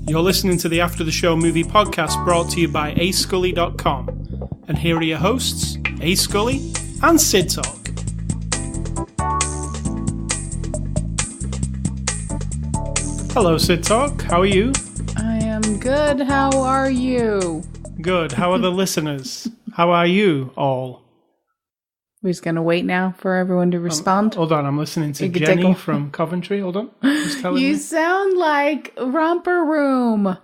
You're listening to the After the Show movie podcast brought to you by ascully.com. And here are your hosts, A Scully and Sid Talk. Hello, Sid Talk. How are you? I am good. How are you? Good. How are the listeners? How are you all? We're just going to wait now for everyone to respond. Hold on. I'm listening to Jenny from Coventry. Hold on. Just telling you me. sound like Romper Room.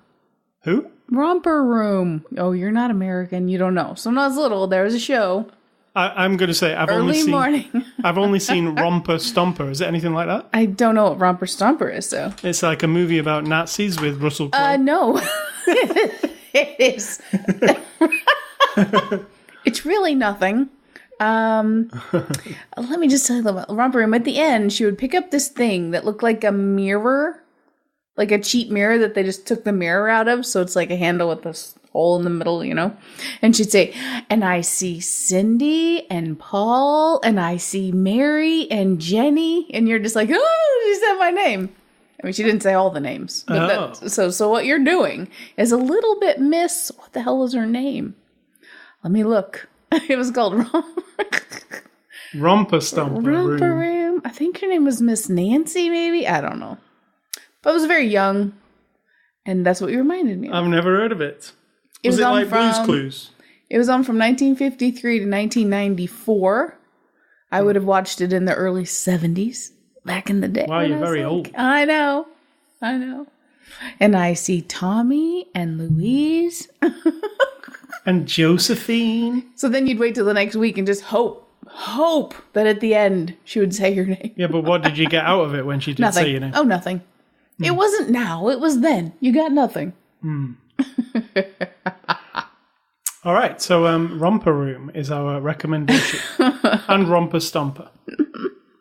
Who? Romper Room. Oh, you're not American. You don't know. So when I was little, there was a show. I'm going to say I've only seen Romper Stomper. Is it anything like that? I don't know what Romper Stomper is, so. It's like a movie about Nazis with Russell Crowe. No. It is. It's really nothing. Let me just tell you about Romper Room. At the end, she would pick up this thing that looked like a mirror, like a cheap mirror that they just took the mirror out of. So it's like a handle with this hole in the middle, you know? And she'd say, and I see Cindy and Paul, and I see Mary and Jenny. And you're just like, oh, she said my name. I mean, she didn't say all the names. But so what you're doing is a little bit miss, what the hell is her name? Let me look. It was called Romper Stomper Romper Room. I think her name was Miss Nancy, maybe? I don't know. But I was very young, and that's what you reminded me of. I've never heard of it. Was it like Blue's Clues? It was on from 1953 to 1994. I would have watched it in the early 70s, back in the day. Wow, you're very old. I know. And I see Tommy and Louise. And Josephine. So then you'd wait till the next week and just hope that at the end she would say your name. Yeah, but what did you get out of it when she did say your name? Oh, nothing. It wasn't now. It was then. You got nothing. All right. So Romper Room is our recommendation. And Romper Stomper.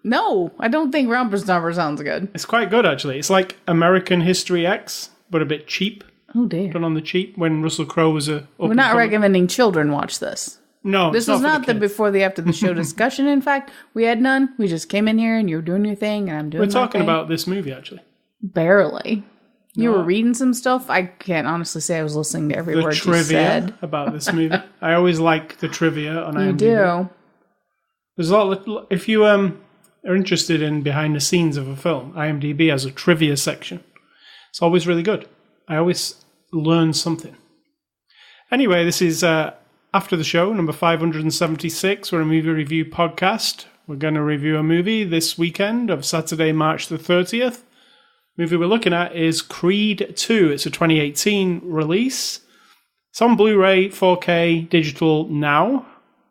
No, I don't think Romper Stomper sounds good. It's quite good, actually. It's like American History X, but a bit cheap. Oh, dear. Done on the cheap when Russell Crowe was a... We're not recommending children watch this. No, this was not the before the after the show discussion. In fact, we had none. We just came in here and you were doing your thing and I'm doing my thing. We're talking about this movie, actually. Barely. You were reading some stuff. I can't honestly say I was listening to every word you said. About this movie. I always like the trivia on IMDb. You do. There's a lot. If you are interested in behind the scenes of a film, IMDb has a trivia section. It's always really good. I always learn something. Anyway, this is After the Show, number 576. We're a movie review podcast. We're going to review a movie this weekend of Saturday, March the 30th. The movie we're looking at is Creed 2. It's a 2018 release. It's on Blu-ray, 4K, digital now.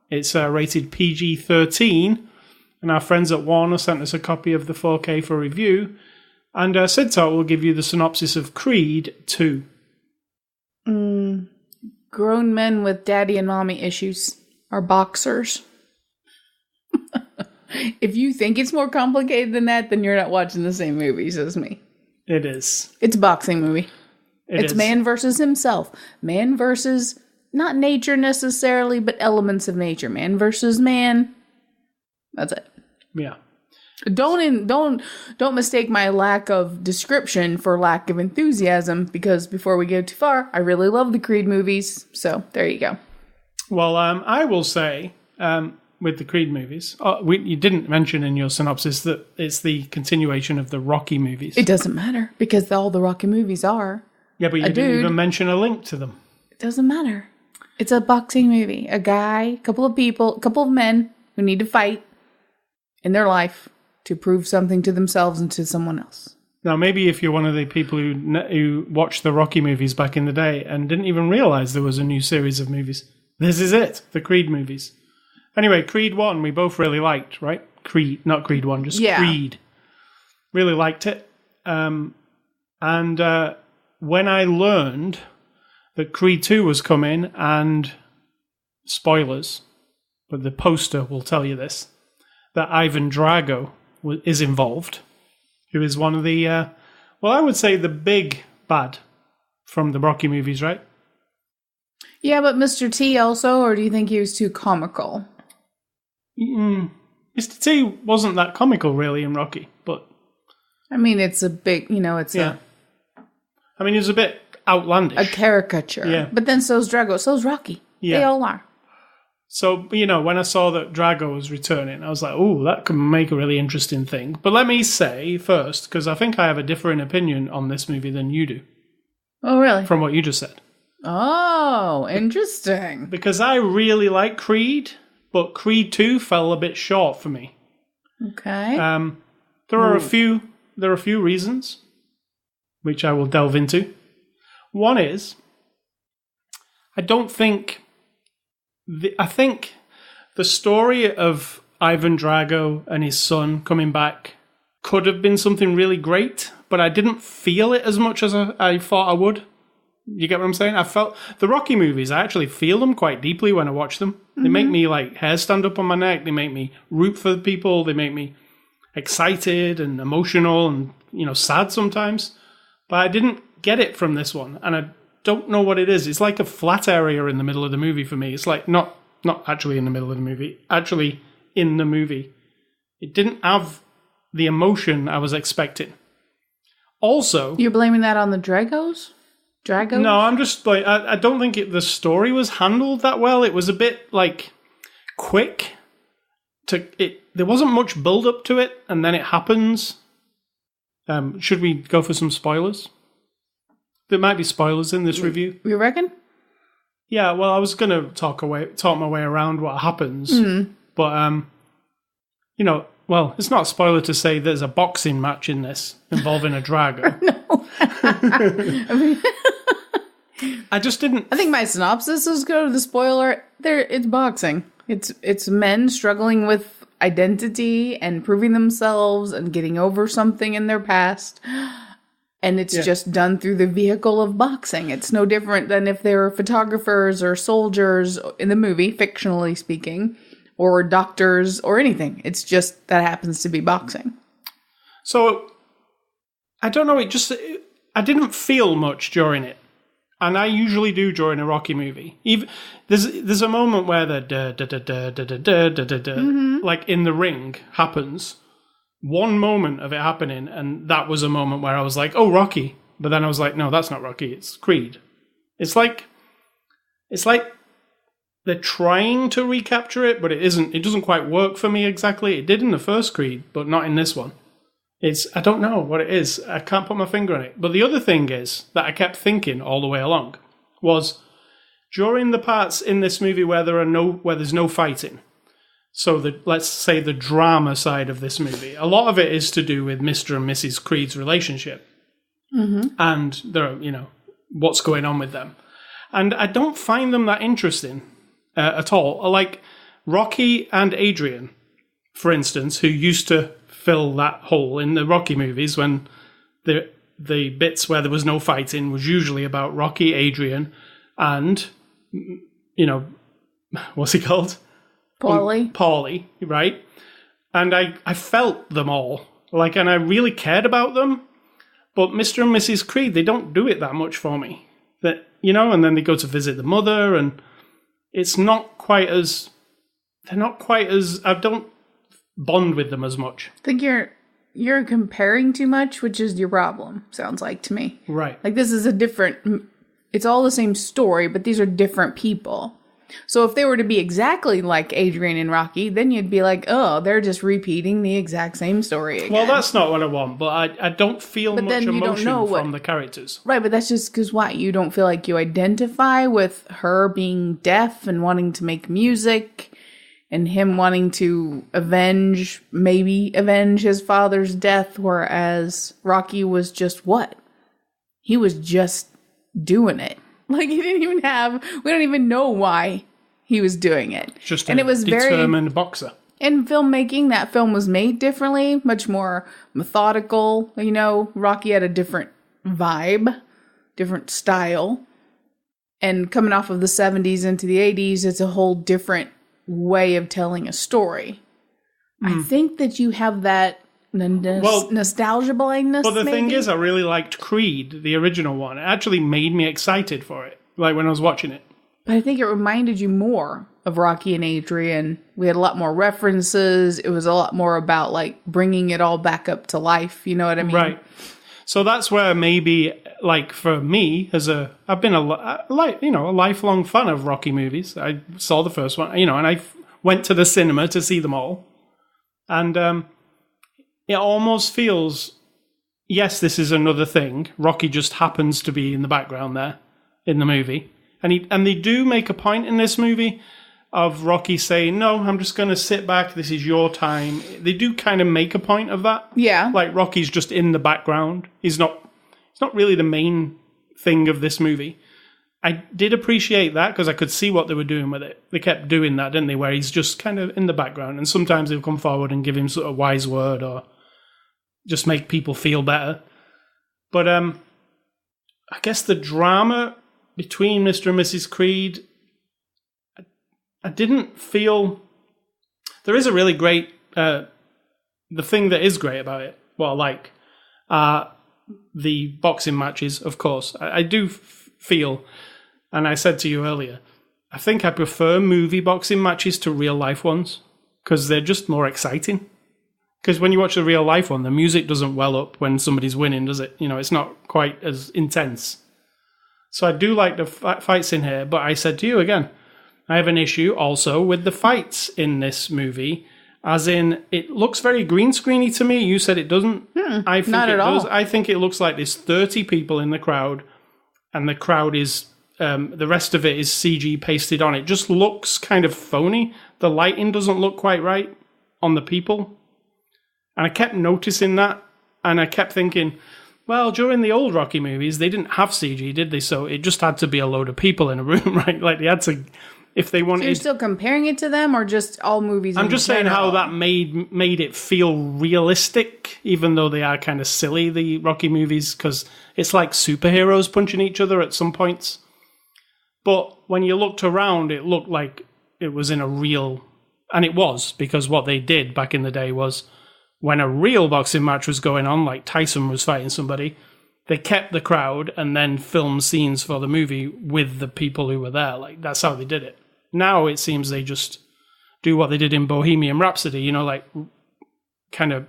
It's rated PG-13. And our friends at Warner sent us a copy of the 4K for review. And Sid Talk will give you the synopsis of Creed 2. Grown men with daddy and mommy issues are boxers. If you think it's more complicated than that, then you're not watching the same movies as me. It is. It's a boxing movie. It's man versus himself. Man versus, not nature necessarily, but elements of nature. Man versus man. That's it. Yeah. Don't mistake my lack of description for lack of enthusiasm, because before we go too far, I really love the Creed movies. So there you go. Well, I will say with the Creed movies, you didn't mention in your synopsis that it's the continuation of the Rocky movies. It doesn't matter because all the Rocky movies are. Yeah, but you didn't even mention a link to them. It doesn't matter. It's a boxing movie. A guy, a couple of people, a couple of men who need to fight in their life to prove something to themselves and to someone else. Now, maybe if you're one of the people who watched the Rocky movies back in the day and didn't even realize there was a new series of movies, this is it, the Creed movies. Anyway, Creed 1 we both really liked, right? Creed, not Creed 1, just Creed. Really liked it. And when I learned that Creed 2 was coming, and spoilers, but the poster will tell you this, that Ivan Drago is involved, who is one of the, I would say the big bad from the Rocky movies, right? Yeah, but Mr. T also, or do you think he was too comical? Mr. T wasn't that comical really in Rocky, but I mean, it's a big, it's yeah. I mean, he was a bit outlandish. a caricature. Yeah. But then so's Drago, so's Rocky. Yeah. They all are. So, when I saw that Drago was returning, I was like, oh, that could make a really interesting thing. But let me say first, because I think I have a different opinion on this movie than you do, Oh, really? from what you just said. Oh, interesting. Because I really like Creed, but Creed 2 fell a bit short for me. Okay. There are a few reasons, which I will delve into. One is, I think the story of Ivan Drago and his son coming back could have been something really great, but I didn't feel it as much as I thought I would. You get what I'm saying? I felt the Rocky movies, I actually feel them quite deeply when I watch them. They make me hair stand up on my neck. They make me root for people. They make me excited and emotional and, sad sometimes. But I didn't get it from this one. And I don't know what it is. It's like a flat area in the middle of the movie for me. It's like not actually in the middle of the movie, actually in the movie. It didn't have the emotion I was expecting. Also, You're blaming that on the Dragos? no, I'm just I don't think the story was handled that well. It was a bit quick. There wasn't much build up to it, and then it happens. Should we go for some spoilers? There might be spoilers in this review. You reckon? Yeah, well, I was going to talk my way around what happens, but well, it's not a spoiler to say there's a boxing match in this involving a Drago. No. I just didn't. I think my synopsis is go to the spoiler. It's boxing. It's men struggling with identity and proving themselves and getting over something in their past. And it's just done through the vehicle of boxing. It's no different than if they were photographers or soldiers in the movie, fictionally speaking, or doctors or anything. It's just that happens to be boxing. So, I don't know, I didn't feel much during it. And I usually do during a Rocky movie. Even there's a moment where the like in the ring happens. One moment of it happening, and that was a moment where I was like, oh, Rocky. But then I was like, no, that's not Rocky, it's Creed. It's like they're trying to recapture it, but it doesn't quite work for me exactly. It did in the first Creed, but not in this one. I don't know what it is. I can't put my finger on it. But the other thing is that I kept thinking all the way along was during the parts in this movie where there's no fighting. So let's say the drama side of this movie, a lot of it is to do with Mr. and Mrs. Creed's relationship, and what's going on with them. And I don't find them that interesting at all. Like Rocky and Adrian, for instance, who used to fill that hole in the Rocky movies when the bits where there was no fighting was usually about Rocky, Adrian, and what's he called? Paulie, right? And I felt them all, and I really cared about them. But Mr. and Mrs. Creed, they don't do it that much for me. And then they go to visit the mother, and it's not quite as. They're not quite as. I don't bond with them as much. I think you're comparing too much, which is your problem, sounds like to me. Right. Like this is it's all the same story, but these are different people. So if they were to be exactly like Adrian and Rocky, then you'd be like, oh, they're just repeating the exact same story again. Well, that's not what I want, but I don't feel much emotion from the characters. Right, but that's just because why? You don't feel like you identify with her being deaf and wanting to make music and him wanting to avenge his father's death, whereas Rocky was just what? He was just doing it. Like we don't even know why he was doing it. Just and it was determined boxer. In filmmaking, that film was made differently, much more methodical. Rocky had a different vibe, different style. And coming off of the 70s into the 80s, it's a whole different way of telling a story. I think that you have that nostalgia blindness. But the thing is, I really liked Creed, the original one. It actually made me excited for it, like when I was watching it. But I think it reminded you more of Rocky and Adrian. We had a lot more references. It was a lot more about like bringing it all back up to life. You know what I mean? Right. So that's where maybe, like for me, I've been a lifelong fan of Rocky movies. I saw the first one, and I went to the cinema to see them all, and it almost feels, yes, this is another thing. Rocky just happens to be in the background there in the movie, and they do make a point in this movie of Rocky saying, "No, I'm just going to sit back. This is your time." They do kind of make a point of that. Yeah. Like Rocky's just in the background. He's not really the main thing of this movie. I did appreciate that because I could see what they were doing with it. They kept doing that, didn't they? Where he's just kind of in the background, and sometimes they'll come forward and give him sort of wise word or just make people feel better. But I guess the drama between Mr. and Mrs. Creed, I didn't feel... There is a really great... the thing that is great about it, what I like, the boxing matches, of course. I do feel, and I said to you earlier, I think I prefer movie boxing matches to real life ones because they're just more exciting. Because when you watch the real life one, the music doesn't well up when somebody's winning, does it? It's not quite as intense. So I do like the fights in here, but I said to you again, I have an issue also with the fights in this movie, as in it looks very green screeny to me. You said it doesn't. I think not it at does. all. I think it looks like there's 30 people in the crowd, and the crowd is the rest of it is CG pasted on. It just looks kind of phony. The lighting doesn't look quite right on the people. And I kept noticing that, and I kept thinking, well, during the old Rocky movies, they didn't have CG, did they? So it just had to be a load of people in a room, right? Like they had to, if they wanted... So you're still comparing it to them, or just all movies I'm in just saying how general? that made it feel realistic, even though they are kind of silly, the Rocky movies, because it's like superheroes punching each other at some points. But when you looked around, it looked like it was in a real... And it was, because what they did back in the day was... When a real boxing match was going on, like Tyson was fighting somebody, they kept the crowd and then filmed scenes for the movie with the people who were there. Like, that's how they did it. Now it seems they just do what they did in Bohemian Rhapsody, like kind of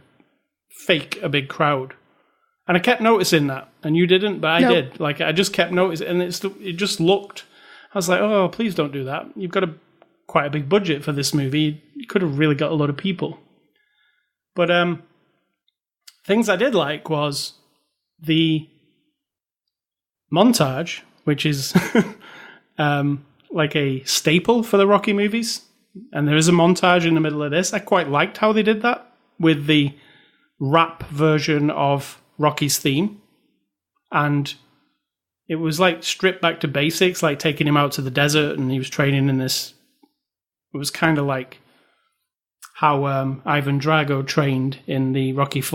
fake a big crowd. And I kept noticing that, and you didn't, but I did. Like, I just kept noticing, and it just looked... I was like, oh, please don't do that. You've got quite a big budget for this movie. You could have really got a lot of people. But things I did like was the montage, which is like a staple for the Rocky movies. And there is a montage in the middle of this. I quite liked how they did that with the rap version of Rocky's theme. And it was like stripped back to basics, like taking him out to the desert and he was training in this. It was kind of like how Ivan Drago trained in the Rocky IV.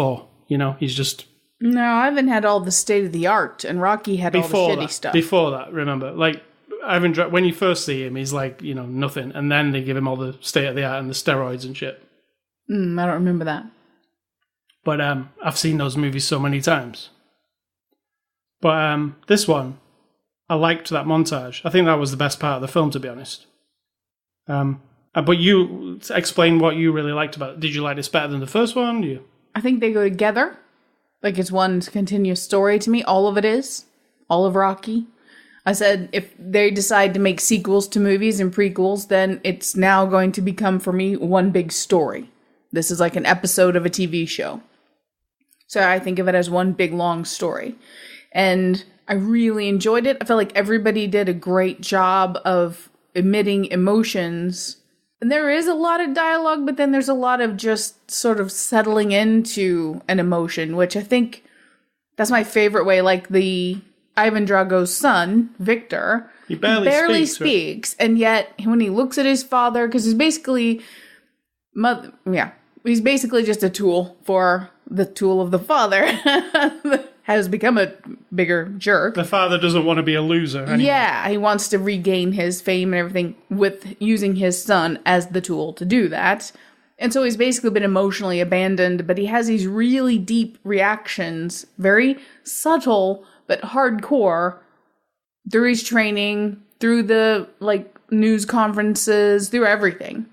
He's just... No, Ivan had all the state-of-the-art, and Rocky had all the shitty stuff. Before that, remember? Like, Ivan Drago, when you first see him, he's like, nothing. And then they give him all the state-of-the-art and the steroids and shit. I don't remember that. But I've seen those movies so many times. But this one, I liked that montage. I think that was the best part of the film, to be honest. But you explain what you really liked about it. Did you like this better than the first one? I think they go together. Like, it's one continuous story to me. All of it is. All of Rocky. I said, if they decide to make sequels to movies and prequels, then it's now going to become, for me, one big story. This is like an episode of a TV show. So I think of it as one big, long story. And I really enjoyed it. I felt like everybody did a great job of emitting emotions. And there is a lot of dialogue, but then there's a lot of just sort of settling into an emotion, which I think that's my favorite way. Like the Ivan Drago's son, Victor, he barely speaks. And yet when he looks at his father, because he's basically, he's basically just a tool for the tool of the father, has become a bigger jerk. The father doesn't want to be a loser anymore. Yeah, he wants to regain his fame and everything with using his son as the tool to do that. And so he's basically been emotionally abandoned, but he has these really deep reactions, very subtle but hardcore, through his training, through the news conferences, through everything.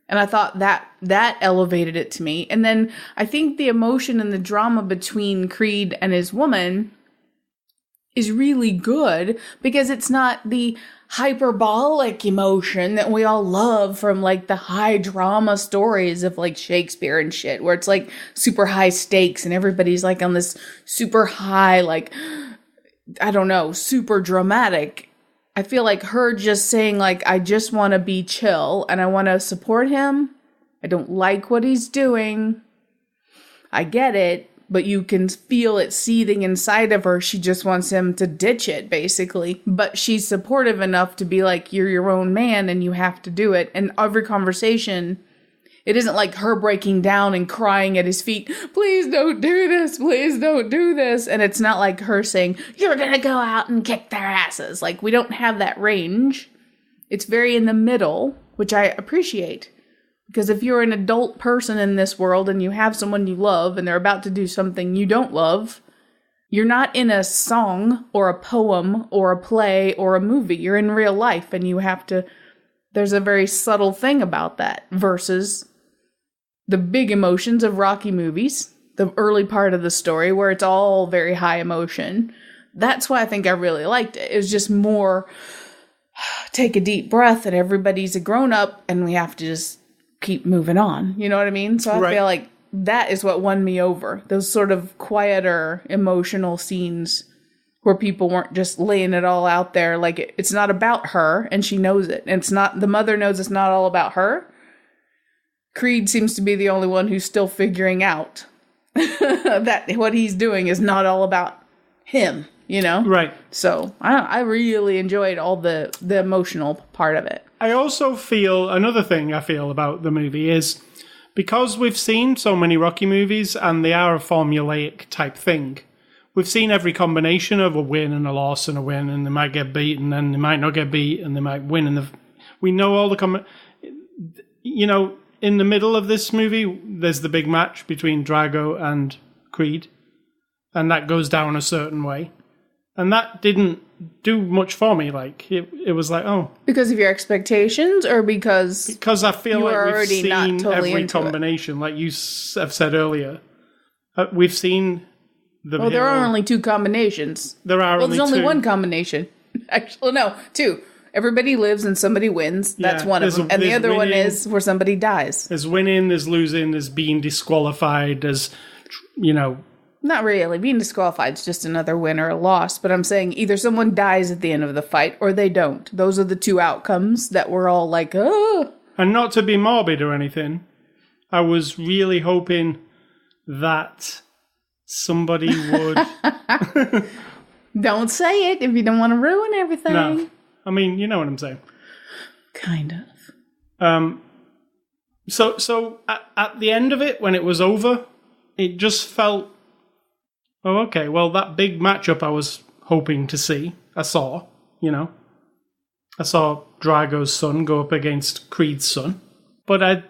And I thought that elevated it to me. And then I think the emotion and the drama between Creed and his woman is really good because it's not the hyperbolic emotion that we all love from like the high drama stories of like Shakespeare and shit, where it's like super high stakes and everybody's like on this super high, like, I don't know, super dramatic. I feel like her just saying like, I just want to be chill and I want to support him. I don't like what he's doing. I get it. But you can feel it seething inside of her. She just wants him to ditch it, basically. But she's supportive enough to be like, you're your own man and you have to do it. And every conversation, it isn't like her breaking down and crying at his feet, please don't do this, please don't do this. And it's not like her saying, you're going to go out and kick their asses. Like, we don't have that range. It's very in the middle, which I appreciate. Because if you're an adult person in this world and you have someone you love and they're about to do something you don't love, you're not in a song or a poem or a play or a movie. You're in real life and you have to, there's a very subtle thing about that versus the big emotions of Rocky movies, the early part of the story where it's all very high emotion. That's why I think I really liked it. It was just more take a deep breath and everybody's a grown up and we have to just keep moving on. You know what I mean? So I feel like that is what won me over. Those sort of quieter, emotional scenes where people weren't just laying it all out there. Like, it's not about her, and she knows it. And it's not, the mother knows it's not all about her. Creed seems to be the only one who's still figuring out that what he's doing is not all about him, you know? Right. So I really enjoyed all the emotional part of it. I also feel, another thing I feel about the movie is, because we've seen so many Rocky movies and they are a formulaic type thing, we've seen every combination of a win and a loss and a win, and they might get beat and then they might not get beat and they might win. And we know all the you know, in the middle of this movie, there's the big match between Drago and Creed, and that goes down a certain way. And that didn't do much for me. Like, it was like, oh. Because of your expectations or because I feel like we've seen totally every combination. Like you have said earlier. We've seen the Well, there are only two combinations. There are there's only one combination. Actually, no, two. Everybody lives and somebody wins. That's one of them. And the other one is where somebody dies. There's winning, there's losing, there's being disqualified, there's, you know. Not really. Being disqualified is just another win or a loss. But I'm saying either someone dies at the end of the fight or they don't. Those are the two outcomes that we're all like, oh. And not to be morbid or anything, I was really hoping that somebody would... Don't say it if you don't want to ruin everything. No. I mean, you know what I'm saying. Kind of. So at the end of it, when it was over, it just felt... Oh, okay, well, that big matchup I was hoping to see, I saw, you know. I saw Drago's son go up against Creed's son. But I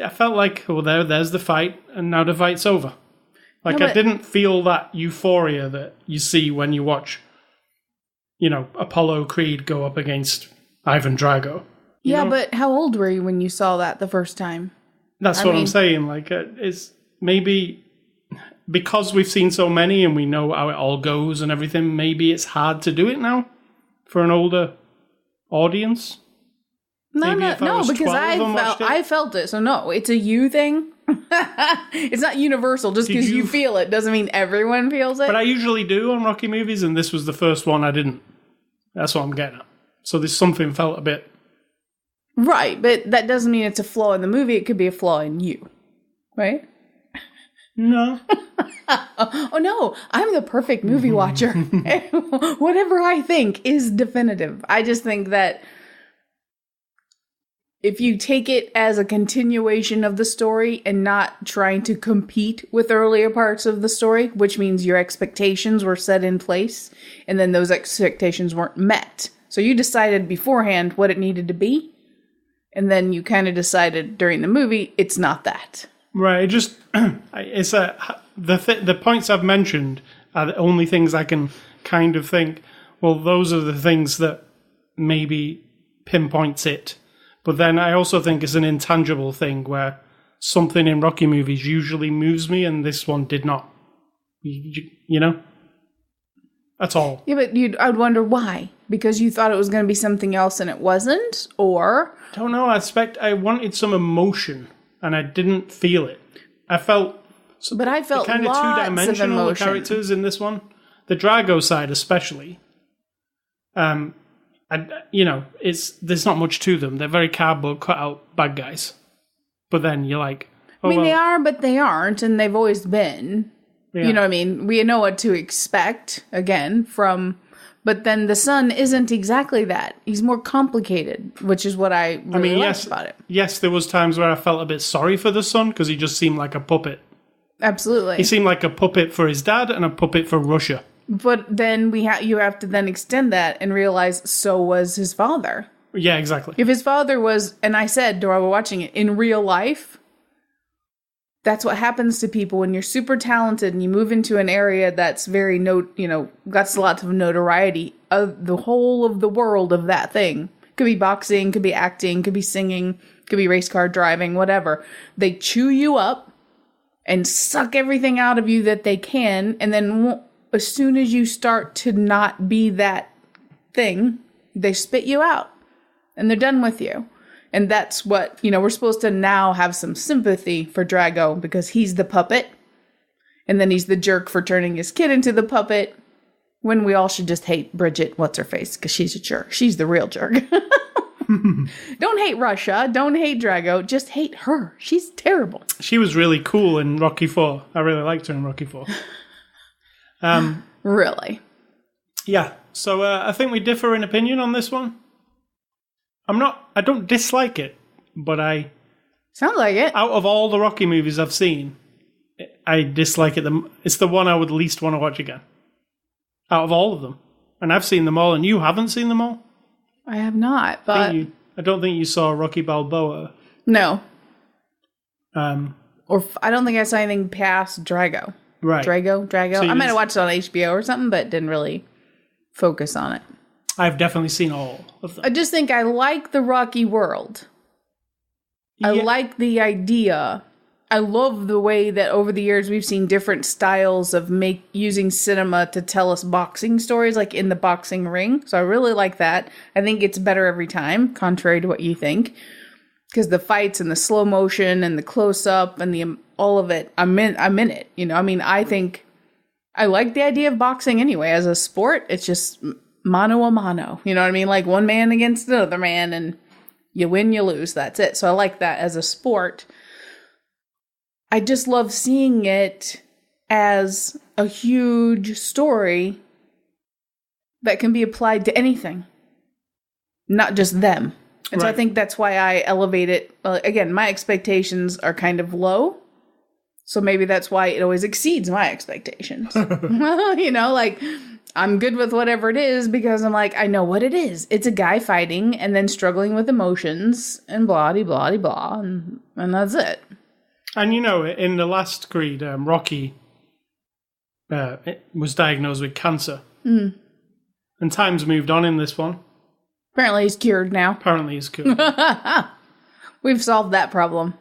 felt like, well, there's the fight, and now the fight's over. Like, I didn't feel that euphoria that you see when you watch, you know, Apollo Creed go up against Ivan Drago. Yeah, know? But how old were you when you saw that the first time? That's what I'm saying. Like, it's maybe... Because we've seen so many and we know how it all goes and everything, maybe it's hard to do it now for an older audience. No, because I felt it. So no, it's a you thing. It's not universal. Just because you feel it doesn't mean everyone feels it. But I usually do on Rocky movies, and this was the first one I didn't. That's what I'm getting at. So there's something felt a bit... Right, but that doesn't mean it's a flaw in the movie. It could be a flaw in you. Right? No. Oh no, I'm the perfect movie watcher. Whatever I think is definitive. I just think that if you take it as a continuation of the story and not trying to compete with earlier parts of the story, which means your expectations were set in place and then those expectations weren't met. So you decided beforehand what it needed to be, and then you kind of decided during the movie it's not that. Right, it's the points I've mentioned are the only things I can kind of think, well, those are the things that maybe pinpoints it. But then I also think it's an intangible thing where something in Rocky movies usually moves me, and this one did not. You know? That's all. Yeah, but I'd wonder why. Because you thought it was going to be something else and it wasn't? Or? I don't know. I wanted some emotion, and I didn't feel it. I felt... But I felt kind of lots two-dimensional of emotion. characters in this one. The Drago side especially. There's not much to them. They're very cardboard cutout bad guys. But then you're like... they are, but they aren't, and they've always been. Yeah. You know what I mean? We know what to expect, again, from... But then the son isn't exactly that. He's more complicated, which is what I really liked about it. Yes, there was times where I felt a bit sorry for the son, because he just seemed like a puppet. Absolutely. He seemed like a puppet for his dad and a puppet for Russia. But then you have to then extend that and realize so was his father. Yeah, exactly. If his father was, and I said while we're watching it, in real life, that's what happens to people when you're super talented and you move into an area that's very, got lots of notoriety. The whole of the world of that thing. Could be boxing, could be acting, could be singing, could be race car driving, whatever. They chew you up and suck everything out of you that they can, and then as soon as you start to not be that thing, they spit you out and they're done with you. And that's what, we're supposed to now have some sympathy for Drago because he's the puppet. And then he's the jerk for turning his kid into the puppet, when we all should just hate Bridget, what's her face, because she's a jerk. She's the real jerk. Don't hate Russia. Don't hate Drago. Just hate her. She's terrible. She was really cool in Rocky IV. I really liked her in Rocky IV. Really? Yeah. So I think we differ in opinion on this one. I don't dislike it, but Sounds like it. out of all the Rocky movies I've seen, I dislike it. It's the one I would least want to watch again. Out of all of them. And I've seen them all, and you haven't seen them all? I have not, but... I don't think you saw Rocky Balboa. No. I I don't think I saw anything past Drago. Right. Drago. So I might have watched it on HBO or something, but didn't really focus on it. I've definitely seen all of them. I just think I like the Rocky world. I like the idea. I love the way that over the years we've seen different styles of using cinema to tell us boxing stories, like in the boxing ring. So I really like that. I think it's better every time, contrary to what you think. Because the fights and the slow motion and the close up and all of it, I'm in it. I think I like the idea of boxing anyway. As a sport, it's just mano a mano. You know what I mean? Like one man against another man, and you win, you lose. That's it. So I like that as a sport. I just love seeing it as a huge story that can be applied to anything, not just them. And so I think that's why I elevate it. Again, my expectations are kind of low. So maybe that's why it always exceeds my expectations. I'm good with whatever it is because I'm like, I know what it is. It's a guy fighting and then struggling with emotions and blah-de-blah-de-blah. And that's it. And in the last Creed, Rocky was diagnosed with cancer. Mm. And time's moved on in this one. Apparently he's cured now. Apparently he's cured. We've solved that problem.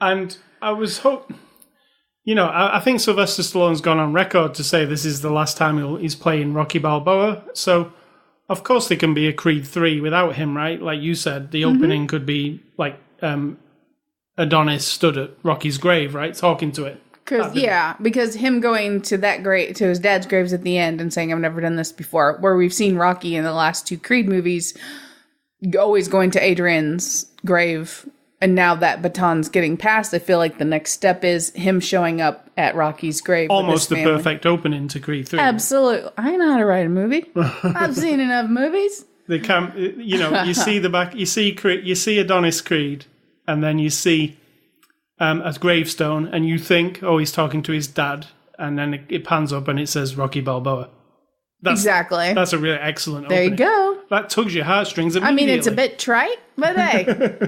And I was I think Sylvester Stallone's gone on record to say this is the last time he's playing Rocky Balboa. So, of course, there can be a Creed 3 without him, right? Like you said, the opening could be like Adonis stood at Rocky's grave, right? Talking to it. Because him going to to his dad's graves at the end and saying, I've never done this before, where we've seen Rocky in the last two Creed movies always going to Adrian's grave, and now that baton's getting passed, I feel like the next step is him showing up at Rocky's grave. Almost the perfect opening to Creed 3. Absolutely. I know how to write a movie. I've seen enough movies. You see the back, you see Adonis Creed, and then you see a gravestone, and you think, oh, he's talking to his dad, and then it pans up and it says Rocky Balboa. Exactly. That's a really excellent opening. There you go. That tugs your heartstrings immediately. It's a bit trite, but hey,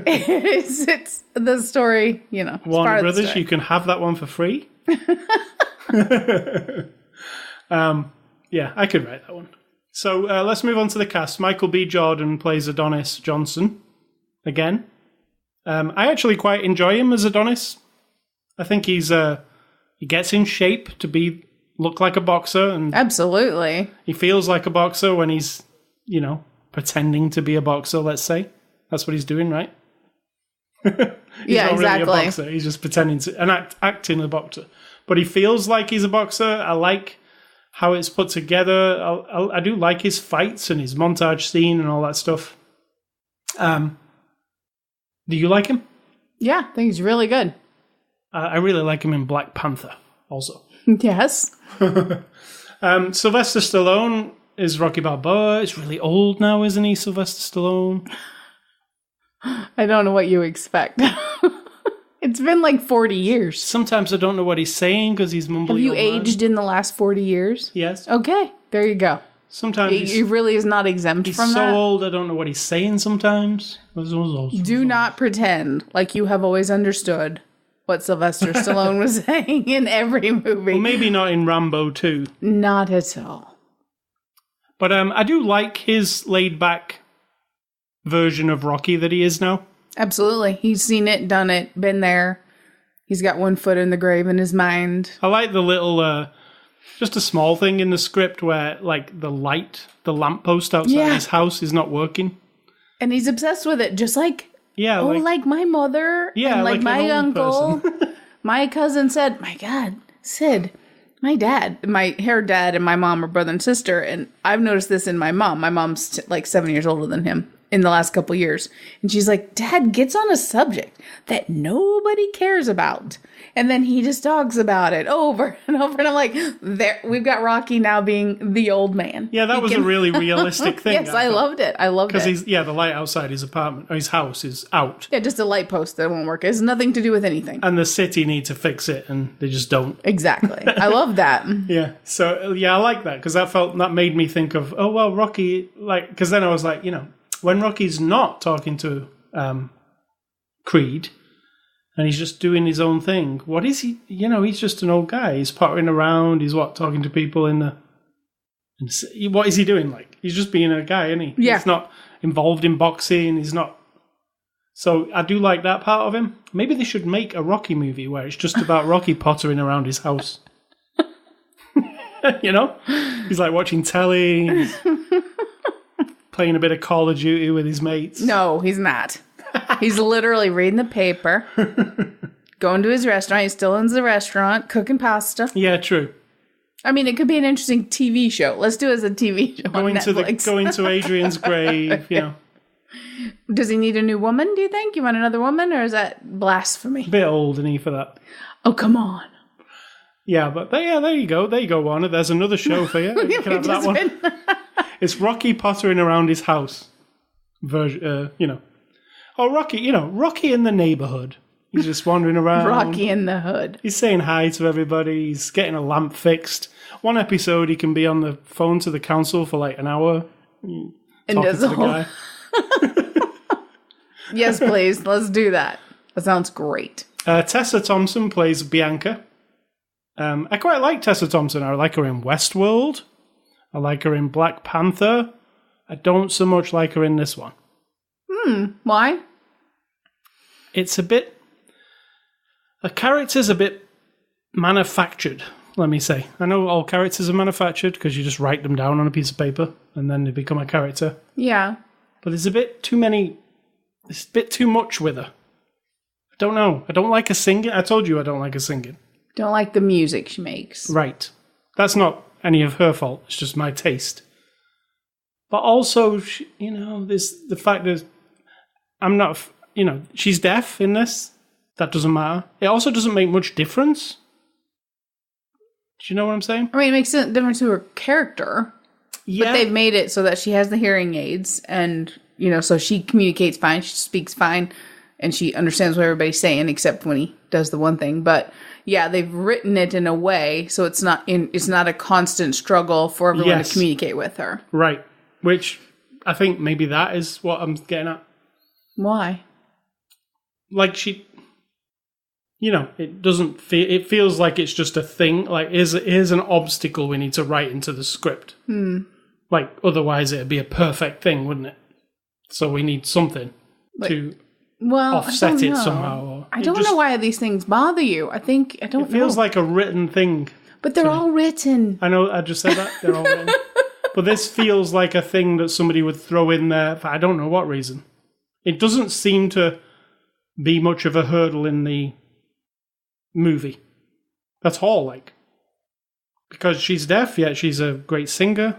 it's the story, Warner Brothers, you can have that one for free. Yeah, I could write that one. So let's move on to the cast. Michael B. Jordan plays Adonis Johnson again. I actually quite enjoy him as Adonis. I think he gets in shape to look like a boxer, and Absolutely. he feels like a boxer when he's, pretending to be a boxer, let's say. That's what he's doing, right? He's Yeah, not exactly. really a boxer. He's just pretending to and acting a boxer. But he feels like he's a boxer. I like how it's put together. I do like his fights and his montage scene and all that stuff. Do you like him? Yeah, I think he's really good. I really like him in Black Panther also. Yes. Sylvester Stallone is Rocky Balboa. He's really old now, isn't he, Sylvester Stallone? I don't know what you expect. It's been like 40 years. Sometimes I don't know what he's saying because he's mumbling. Have you all the time. aged in the last 40 years? Yes. Okay, there you go. Sometimes He really is not exempt he's from so that. old I don't know what he's saying sometimes. Do not pretend like you have always understood what Sylvester Stallone was saying in every movie. Well, maybe not in Rambo 2. Not at all. But I do like his laid-back version of Rocky that he is now. Absolutely. He's seen it, done it, been there. He's got one foot in the grave in his mind. I like the little, just a small thing in the script where, like, the lamppost outside his house is not working. And he's obsessed with it, just like, Yeah, like my mother, Yeah, and like an my old uncle. My cousin said, my God, Sid, my dad, her dad and my mom are brother and sister. And I've noticed this in my mom. My mom's like 7 years older than him in the last couple years. And she's like, Dad gets on a subject that nobody cares about. And then he just talks about it over and over. And I'm like, there, we've got Rocky now being the old man. Yeah, that was a really realistic thing. Yes, I loved it. I loved it. Because the light outside his apartment, or his house is out. Yeah, just a light post that won't work. It has nothing to do with anything. And the city need to fix it, and they just don't. Exactly. I love that. Yeah, so, I like that, because that made me think of, oh, well, Rocky, because then I was like, when Rocky's not talking to Creed, and he's just doing his own thing, what is he, he's just an old guy. He's pottering around, he's talking to people what is he doing? Like, he's just being a guy, isn't he? Yeah. He's not involved in boxing, he's not. So I do like that part of him. Maybe they should make a Rocky movie where it's just about Rocky pottering around his house. He's like watching telly, he's playing a bit of Call of Duty with his mates. No, he's not. He's literally reading the paper, going to his restaurant. He still owns the restaurant, cooking pasta. Yeah, true. I mean, it could be an interesting TV show. Let's do it as a TV show on Netflix. Going to Adrian's grave, Does he need a new woman, do you think? You want another woman, or is that blasphemy? Bit old, isn't he, for that? Oh, come on. Yeah, but there you go. There you go, Warner. There's another show for you. You can have that one. It's Rocky pottering around his house. Oh, Rocky, Rocky in the neighborhood. He's just wandering around. Rocky in the hood. He's saying hi to everybody. He's getting a lamp fixed. One episode, he can be on the phone to the council for like an hour. And Talking does to a the whole... guy. Yes, please. Let's do that. That sounds great. Tessa Thompson plays Bianca. I quite like Tessa Thompson. I like her in Westworld. I like her in Black Panther. I don't so much like her in this one. Why? It's a bit... The character's a bit manufactured, let me say. I know all characters are manufactured because you just write them down on a piece of paper and then they become a character. Yeah. But there's a bit too many... There's a bit too much with her. I don't know. I don't like her singing. I told you I don't like her singing. Don't like the music she makes. Right. That's not any of her fault. It's just my taste. But also, there's the fact that I'm not... she's deaf in this. That doesn't matter. It also doesn't make much difference. Do you know what I'm saying? I mean, it makes a difference to her character. Yeah. But they've made it so that she has the hearing aids and, so she communicates fine, she speaks fine, and she understands what everybody's saying except when he does the one thing. But yeah, they've written it in a way so it's not a constant struggle for everyone to communicate with her. Right. Which I think maybe that is what I'm getting at. Why? Like she... it doesn't feel... It feels like it's just a thing. Like, here's an obstacle we need to write into the script. Like, otherwise it'd be a perfect thing, wouldn't it? So we need something to offset I don't it know. somehow. Or I don't know why these things bother you. I don't know. It feels like a written thing. But they're all written. I know, I just said that. They're all written. But this feels like a thing that somebody would throw in there for I don't know what reason. It doesn't seem to be much of a hurdle in the movie. That's all, like. Because she's deaf, yet she's a great singer.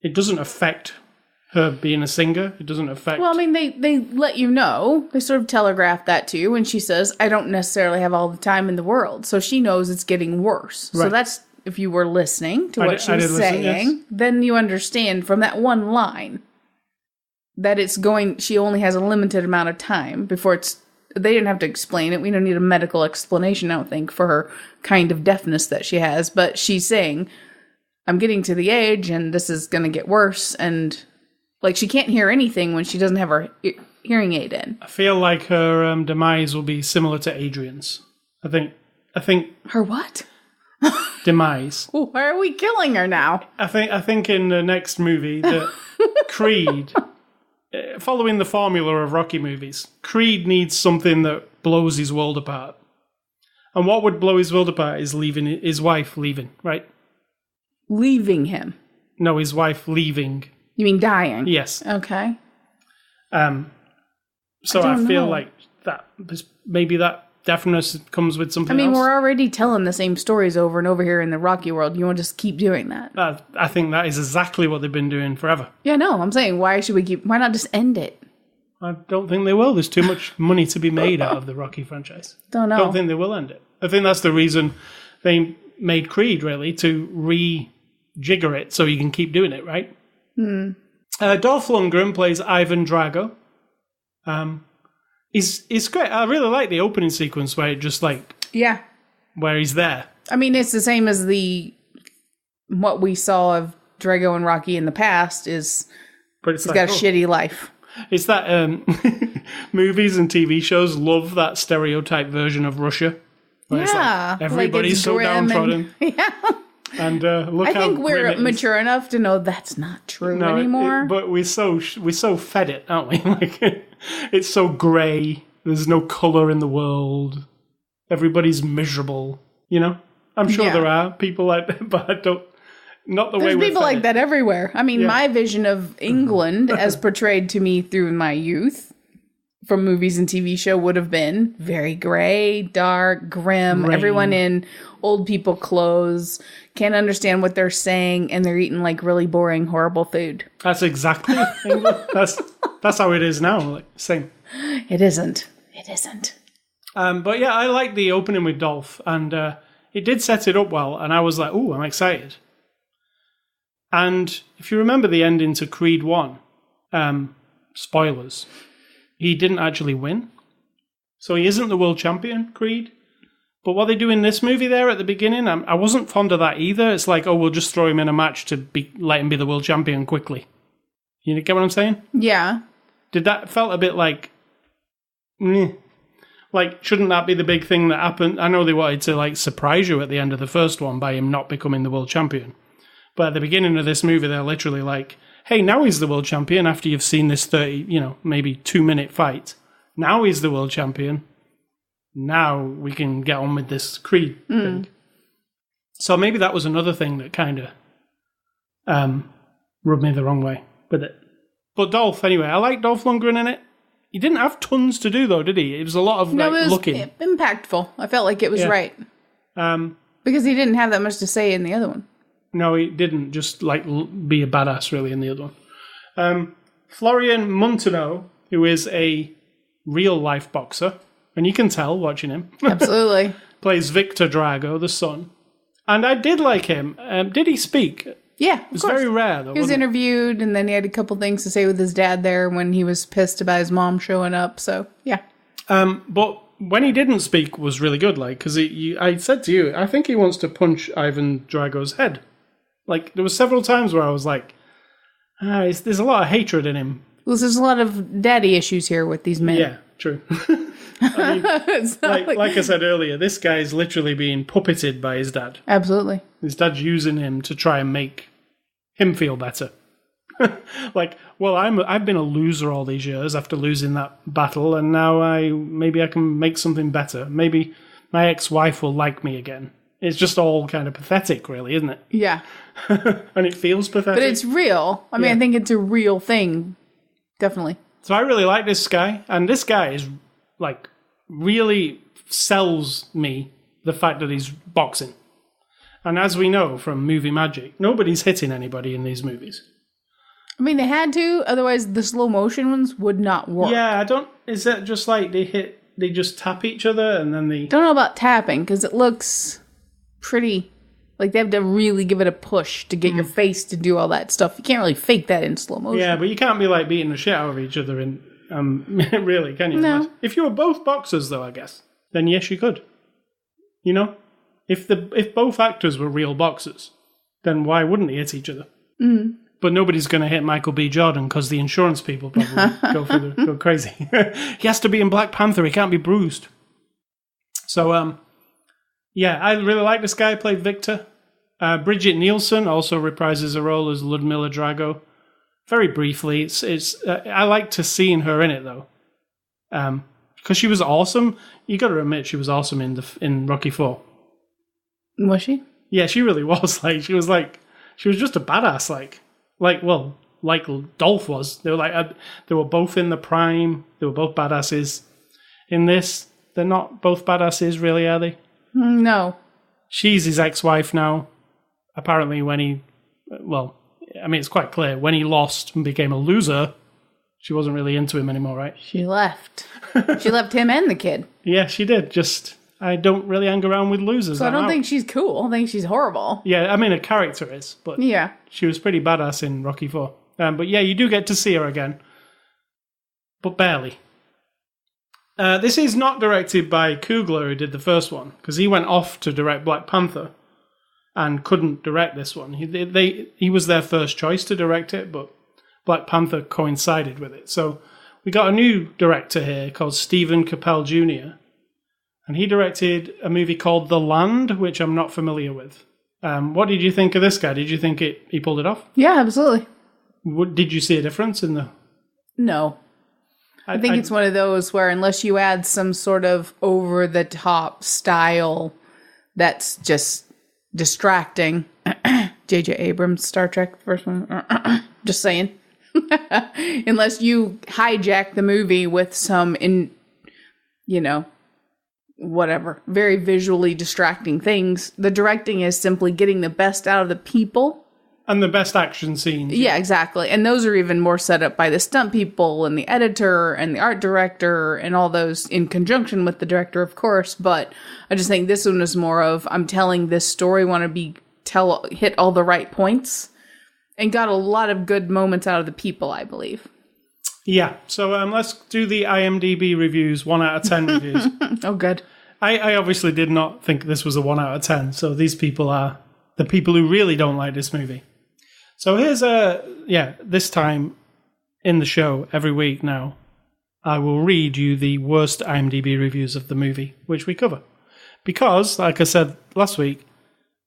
It doesn't affect her being a singer. It doesn't affect... Well, I mean, they let you know. They sort of telegraph that to you when she says, I don't necessarily have all the time in the world. So she knows it's getting worse. Right. So that's, if you were listening to what she was saying, then you understand from that one line that she only has a limited amount of time before they didn't have to explain it. We don't need a medical explanation, I don't think, for her kind of deafness that she has. But she's saying, I'm getting to the age and this is going to get worse. And like she can't hear anything when she doesn't have her hearing aid in. I feel like her demise will be similar to Adrian's. I think her what? Demise. Why are we killing her now? I think in the next movie that Creed, following the formula of Rocky movies, Creed needs something that blows his world apart. And what would blow his world apart is his wife leaving, right? Leaving him? No, his wife leaving. You mean dying? Yes. Okay. So I feel like that maybe that deafness comes with something else. We're already telling the same stories over and over here in the Rocky world. You want to just keep doing that? I think that is exactly what they've been doing forever. Yeah, no, I'm saying why not just end it? I don't think they will. There's too much money to be made out of the Rocky franchise. Don't know. I don't think they will end it. I think that's the reason they made Creed, really, to rejigger it so you can keep doing it, right? Dolph Lundgren plays Ivan Drago. He's great. I really like the opening sequence where it just where he's there. I mean, it's the same as what we saw of Drago and Rocky in the past he's got a shitty life. It's that movies and TV shows love that stereotype version of Russia. Yeah, everybody's so downtrodden. And look, I think we're mature enough to know that's not true anymore. But we're so fed it, aren't we? Like it's so grey. There's no colour in the world. Everybody's miserable. You know, I'm sure there are people like that, but I don't. Not the way There's people like that everywhere. I mean, my vision of England, as portrayed to me through my youth, from movies and TV show, would have been very gray, dark, grim. Everyone in old people clothes, can't understand what they're saying, and they're eating like really boring, horrible food. That's exactly England. That's how it is now. Like, same. It isn't. It isn't. But yeah, I like the opening with Dolph, and it did set it up well, and I was like, "Ooh, I'm excited." And if you remember the ending to Creed 1, spoilers, he didn't actually win. So he isn't the world champion, Creed. But what they do in this movie there at the beginning, I wasn't fond of that either. It's like, oh, we'll just throw him in a match to let him be the world champion quickly. You get what I'm saying? Yeah. Felt a bit like, like, shouldn't that be the big thing that happened? I know they wanted to like surprise you at the end of the first one by him not becoming the world champion. But at the beginning of this movie, they're literally like, hey, now he's the world champion after you've seen this 30, maybe 2-minute fight. Now he's the world champion. Now we can get on with this Creed thing. So maybe that was another thing that kind of rubbed me the wrong way with it. But Dolph, anyway, I like Dolph Lundgren in it. He didn't have tons to do, though, did he? It was a lot of looking. It was impactful. I felt like it was right. Because he didn't have that much to say in the other one. No, he didn't just like be a badass really in the other one. Florian Munteanu, who is a real life boxer, and you can tell watching him. Absolutely. Plays Victor Drago, the son. And I did like him. Did he speak? Yeah, of It's course. very rare, though. He was interviewed, and then he had a couple things to say with his dad there when he was pissed about his mom showing up. So, yeah. But when he didn't speak was really good, like, because I said to you, I think he wants to punch Ivan Drago's head. Like, there were several times where I was like, there's a lot of hatred in him. Well, there's a lot of daddy issues here with these men. Yeah, true. Like I said earlier, this guy's literally being puppeted by his dad. Absolutely. His dad's using him to try and make him feel better. Like, well, I've been a loser all these years after losing that battle, and now maybe I can make something better. Maybe my ex-wife will like me again. It's just all kind of pathetic, really, isn't it? Yeah. And it feels pathetic. But it's real. I mean, Yeah. I think it's a real thing. Definitely. So I really like this guy, and this guy is like really sells me the fact that he's boxing. And as we know from movie magic, nobody's hitting anybody in these movies. I mean, they had to, otherwise the slow motion ones would not work. Yeah, I don't. Is that just like they just tap each other and then they. Don't know about tapping, because it looks pretty. Like, they have to really give it a push to get your face to do all that stuff. You can't really fake that in slow motion. Yeah, but you can't be like beating the shit out of each other in. Really, can you? No. If you were both boxers, though, I guess, then yes, you could. You know, if both actors were real boxers, then why wouldn't they hit each other? Mm. But nobody's going to hit Michael B. Jordan because the insurance people probably go crazy. He has to be in Black Panther. He can't be bruised. So, yeah, I really like this guy. Played Victor. Bridget Nielsen also reprises a role as Ludmilla Drago. Very briefly. It's I like to seeing her in it though, because she was awesome. You got to admit she was awesome in Rocky IV. Was she? Yeah, she really was. She was just a badass. Like Dolph was. They were both in the prime. They were both badasses. In this, they're not both badasses, really, are they? No. She's his ex-wife now. Apparently, it's quite clear. When he lost and became a loser, she wasn't really into him anymore, right? She left. She left him and the kid. Yeah, she did. Just, I don't really hang around with losers. So I don't think she's cool. I think she's horrible. Yeah, I mean, her character is, but Yeah. she was pretty badass in Rocky IV. But yeah, you do get to see her again. But barely. This is not directed by Coogler, who did the first one, because he went off to direct Black Panther and couldn't direct this one. He was their first choice to direct it, but Black Panther coincided with it. So we got a new director here called Stephen Capel Jr., and he directed a movie called The Land, which I'm not familiar with. What did you think of this guy? Did you think he pulled it off? Yeah, absolutely. Did you see a difference in the... No. I think it's one of those where unless you add some sort of over-the-top style that's just distracting. J.J. Abrams, Star Trek, first one. Just saying. Unless you hijack the movie with some, whatever, very visually distracting things. The directing is simply getting the best out of the people. And the best action scenes. Yeah, exactly. And those are even more set up by the stunt people and the editor and the art director and all those in conjunction with the director, of course. But I just think this one is more of, I'm telling this story, hit all the right points, and got a lot of good moments out of the people, I believe. Yeah. So let's do the IMDb reviews, 1 out of 10 reviews. Oh, good. I obviously did not think this was a 1 out of 10. So these people are the people who really don't like this movie. So here's this time in the show every week now, I will read you the worst IMDb reviews of the movie, which we cover. Because, like I said last week,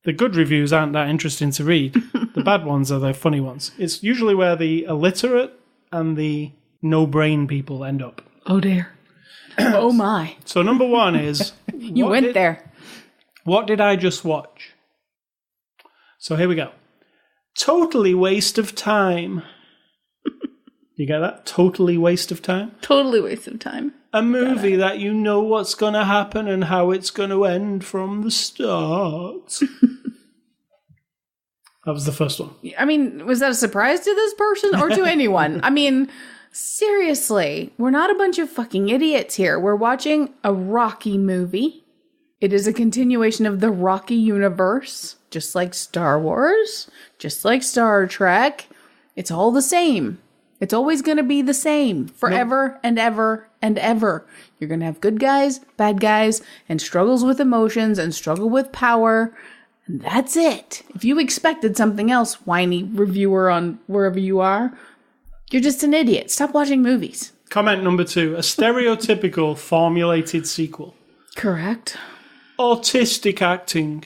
the good reviews aren't that interesting to read. The bad ones are the funny ones. It's usually where the illiterate and the no-brain people end up. Oh, dear. Oh, my. So number 1 is... You went there. What did I just watch? So here we go. Totally waste of time. You get that? Totally waste of time? Totally waste of time. A movie that you know what's going to happen and how it's going to end from the start. That was the first one. I mean, was that a surprise to this person or to anyone? I mean, seriously, we're not a bunch of fucking idiots here. We're watching a Rocky movie. It is a continuation of the Rocky universe, just like Star Wars, just like Star Trek. It's all the same. It's always going to be the same forever and ever and ever. You're going to have good guys, bad guys, and struggles with emotions and struggle with power. And that's it. If you expected something else, whiny reviewer on wherever you are, you're just an idiot. Stop watching movies. Comment number 2. A stereotypical formulated sequel. Correct. Autistic acting.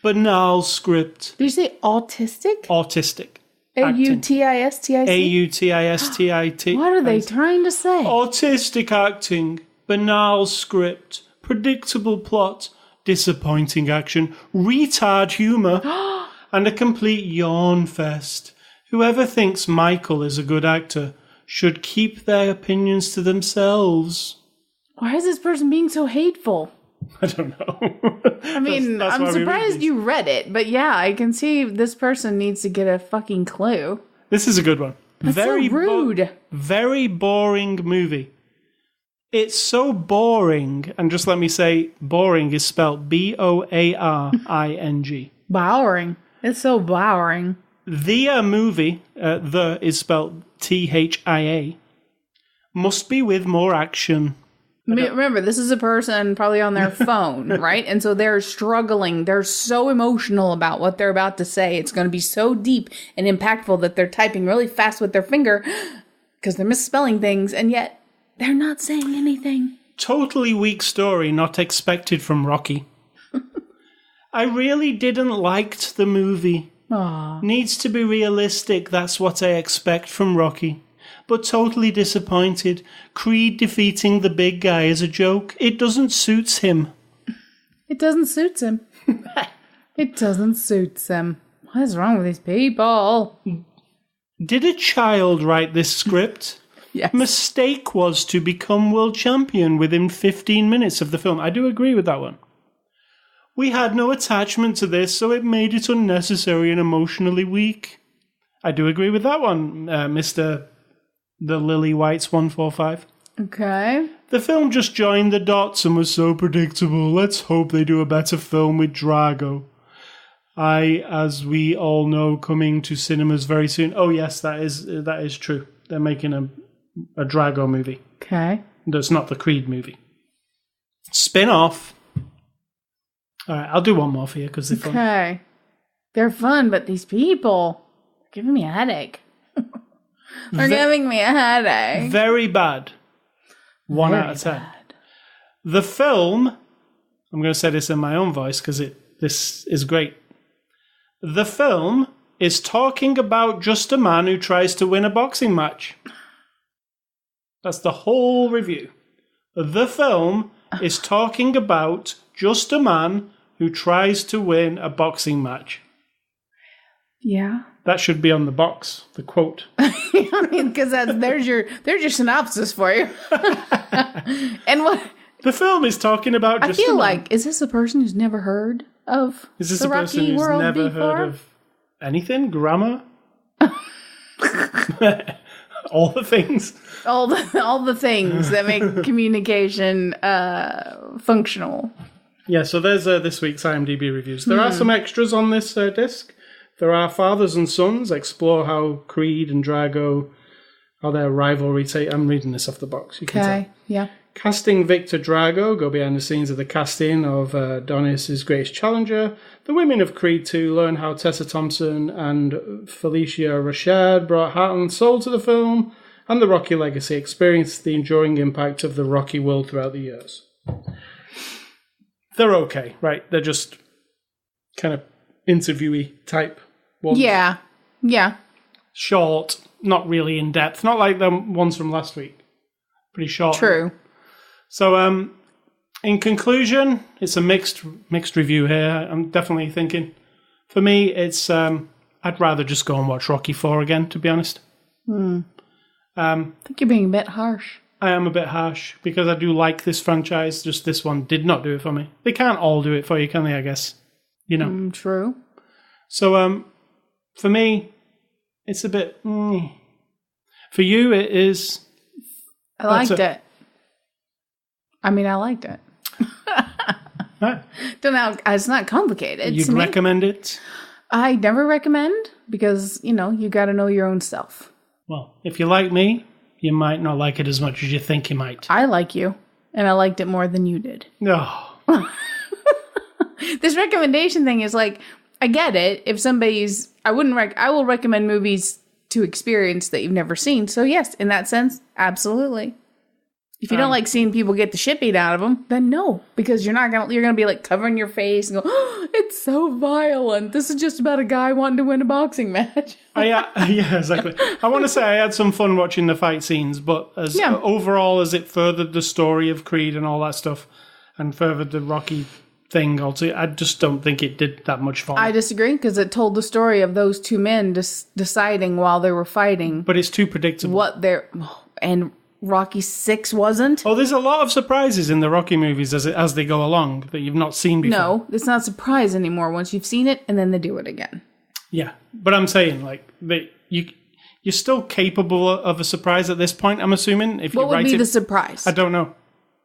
Banal script. Did you say autistic? Autistic. A-U-T-I-S-T-I-C? A-U-T-I-S-T-I-T. What are they trying to say? Autistic acting, banal script, predictable plot, disappointing action, retard humour, and a complete yawn fest. Whoever thinks Michael is a good actor should keep their opinions to themselves. Why is this person being so hateful? I don't know. I mean, That's I'm why we read surprised these. you read it, but yeah, I can see this person needs to get a fucking clue. This is a good one. That's so rude. Very boring movie. It's so boring, and just let me say, boring is spelled B-O-A-R-I-N-G. Bowering. It's so bowering. The movie, the is spelled T-H-I-A, must be with more action. Remember, this is a person probably on their phone, right? And so they're struggling. They're so emotional about what they're about to say. It's going to be so deep and impactful that they're typing really fast with their finger because they're misspelling things, and yet they're not saying anything. Totally weak story, not expected from Rocky. I really didn't liked the movie. Aww. Needs to be realistic, that's what I expect from Rocky. But totally disappointed. Creed defeating the big guy is a joke. It doesn't suit him. It doesn't suit him. It doesn't suit him. What is wrong with these people? Did a child write this script? Yes. Mistake was to become world champion within 15 minutes of the film. I do agree with that one. We had no attachment to this, so it made it unnecessary and emotionally weak. I do agree with that one, Mr. The Lily Whites 145. Okay. The film just joined the dots and was so predictable. Let's hope they do a better film with Drago. As we all know, coming to cinemas very soon. Oh yes, that is true. They're making a Drago movie. Okay. That's not the Creed movie. Spin-off. All right, I'll do one more for you because they're fun. Okay. They're fun, but these people are giving me a headache. They're giving me a headache. Very bad. 1 out of 10. Bad. The film, I'm going to say this in my own voice because this is great. The film is talking about just a man who tries to win a boxing match. That's the whole review. The film is talking about just a man who tries to win a boxing match. Yeah. That should be on the box, the quote. I mean, because there's your synopsis for you. And what The film is talking about I just a feel man. like, is this a person who's never heard of Is this the a person Rocky who's world never before? heard of anything? Grammar? All the things. all the things that make communication functional. Yeah, so there's this week's IMDb reviews. There are some extras on this disc. There are fathers and sons, explore how Creed and Drago, how their rivalry I'm reading this off the box. You can tell. Okay, yeah. Casting Victor Drago, go behind the scenes of the casting of Adonis' Greatest Challenger. The women of Creed 2 learn how Tessa Thompson and Felicia Rashad brought heart and soul to the film, and the Rocky legacy experienced the enduring impact of the Rocky world throughout the years. They're okay, right? They're just kind of interviewee type ones. Yeah. Short, not really in depth, not like the ones from last week. Pretty short. True. So, in conclusion, it's a mixed review here. I'm definitely thinking, for me, it's I'd rather just go and watch Rocky 4 again, to be honest. I think you're being a bit harsh. I am a bit harsh because I do like this franchise. Just this one did not do it for me. They can't all do it for you, can they? I guess, you know. True. So, for me, it's a bit. For you, it is. I liked it. I mean, I liked it. Right. Don't know. It's not complicated. You'd to me. recommend it? I never recommend because, you got to know your own self. Well, if you like me, you might not like it as much as you think you might. I like you, and I liked it more than you did. No. This recommendation thing is like, I get it. If somebody's, I will recommend movies to experience that you've never seen. So yes, in that sense, absolutely. If you don't like seeing people get the shit beat out of them, then no, because you're gonna be like covering your face and go, oh, It's so violent. This is just about a guy wanting to win a boxing match. Yeah, exactly. I want to say I had some fun watching the fight scenes, but overall, as it furthered the story of Creed and all that stuff, and furthered the Rocky thing, also, I just don't think it did that much fun. I disagree, because it told the story of those two men deciding while they were fighting. But it's too predictable. And Rocky 6 wasn't. Oh, there's a lot of surprises in the Rocky movies as they go along that you've not seen before. No, it's not a surprise anymore once you've seen it and then they do it again. Yeah, but I'm saying, like, you're still capable of a surprise at this point, I'm assuming. If What you would write be it, the surprise? I don't know.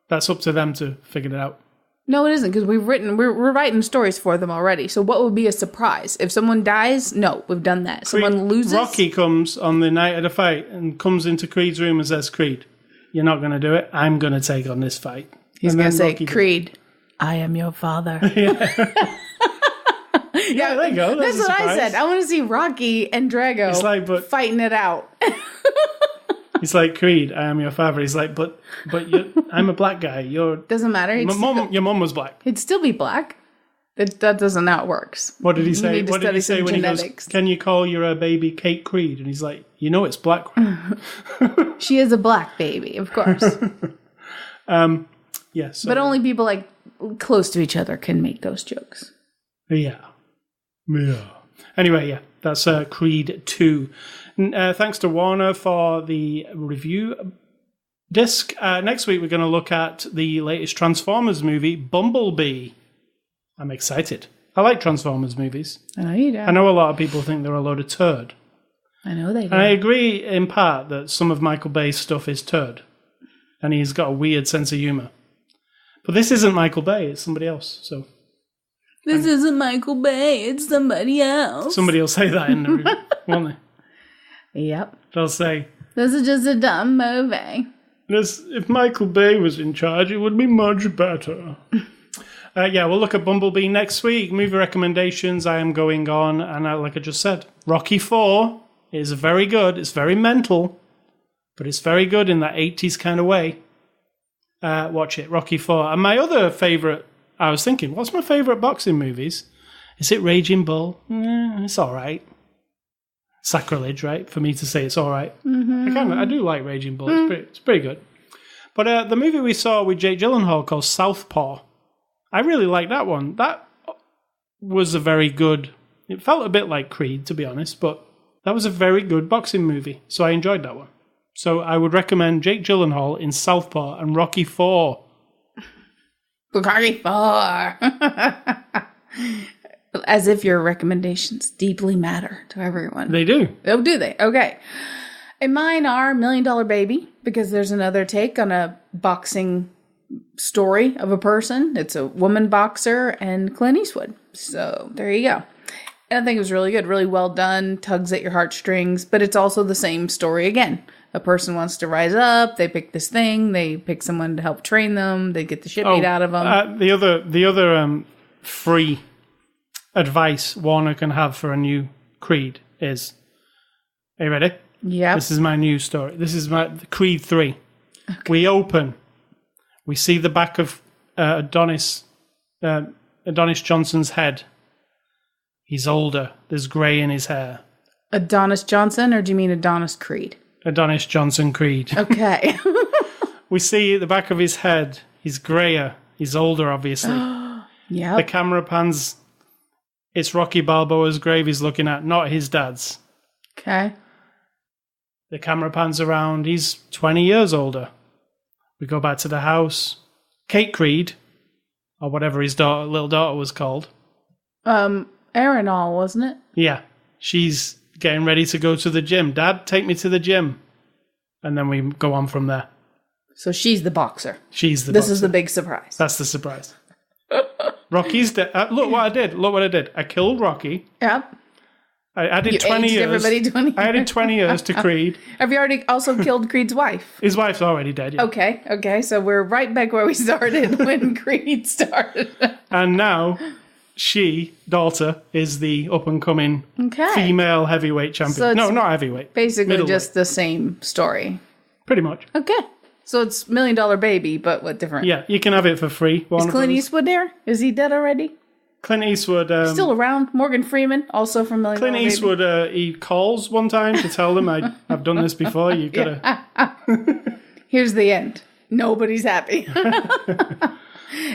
That's up to them to figure it out. No, it isn't, because we're writing stories for them already. So what would be a surprise? If someone dies, no, we've done that. Someone loses. Rocky comes on the night of the fight and comes into Creed's room and says, Creed, you're not going to do it. I'm going to take on this fight. He's going to say, Creed, I am your father. Yeah, there you go. That's what I said. I want to see Rocky and Drago fighting it out. He's like, Creed, I am your father. He's like, but I'm a black guy. Doesn't matter. Your mom was black. He'd still be black. That doesn't how it works. What did he say? What did he say when genetics. He goes, can you call your baby Kate Creed? And he's like, it's black. She is a black baby, of course. Yes. But only people like close to each other can make those jokes. Yeah. Anyway, that's Creed 2. Thanks to Warner for the review disc. Next week, we're going to look at the latest Transformers movie, Bumblebee. I'm excited. I like Transformers movies. I know you do. I know a lot of people think they're a load of turd. I know they do. And I agree in part that some of Michael Bay's stuff is turd. And he's got a weird sense of humour. But this isn't Michael Bay, it's somebody else. So this isn't Michael Bay, it's somebody else. Somebody will say that in the review, won't they? Yep. They'll say, this is just a dumb movie. If Michael Bay was in charge, it would be much better. We'll look at Bumblebee next week. Movie recommendations, I am going on. And like I just said, Rocky 4 is very good. It's very mental, but it's very good in that 80s kind of way. Watch it, Rocky 4. And my other favourite, I was thinking, what's my favourite boxing movies? Is it Raging Bull? It's all right. Sacrilege, right? For me to say it's all right. Mm-hmm. I do like Raging Bull. It's pretty good. But the movie we saw with Jake Gyllenhaal called Southpaw, I really like that one. That was a very good... It felt a bit like Creed, to be honest, but that was a very good boxing movie. So I enjoyed that one. So I would recommend Jake Gyllenhaal in Southpaw and Rocky 4. Rocky 4. As if your recommendations deeply matter to everyone. They do. Oh, do they? Okay. And mine are $1 Million Baby, because there's another take on a boxing story of a person. It's a woman boxer and Clint Eastwood. So there you go. And I think it was really good, really well done, tugs at your heartstrings, but it's also the same story again. A person wants to rise up, they pick this thing, they pick someone to help train them, they get the shit beat out of them. The other free advice Warner can have for a new Creed is, are you ready? Yeah. This is my new story. This is my Creed 3. Okay. We open. We see the back of Adonis Johnson's head. He's older. There's grey in his hair. Adonis Johnson, or do you mean Adonis Creed? Adonis Johnson Creed. Okay. We see the back of his head. He's greyer. He's older, obviously. Yeah. The camera pans. It's Rocky Balboa's grave he's looking at, not his dad's. Okay. The camera pans around. He's 20 years older. We go back to the house. Kate Creed, or whatever his little daughter was called. Arenal, wasn't it? Yeah. She's getting ready to go to the gym. Dad, take me to the gym. And then we go on from there. So she's the boxer. This is the big surprise. That's the surprise. Rocky's dead. Look what I did. I killed Rocky. Yep. I added 20 years. Everybody 20 years. I added 20 years to Creed. Have you already also killed Creed's wife? His wife's already dead, yeah. Okay. So we're right back where we started when Creed started. And now she, daughter, is the up-and-coming female heavyweight champion. So no, not heavyweight. Basically just the same story. Pretty much. Okay. So it's $1 Million Baby, but what different? Yeah, you can have it for free. Is Clint Eastwood there? Is he dead already? Clint Eastwood. Still around. Morgan Freeman, also from Million Clint Dollar Baby. Eastwood. He calls one time to tell them, "I've done this before. You've got to." Here's the end. Nobody's happy.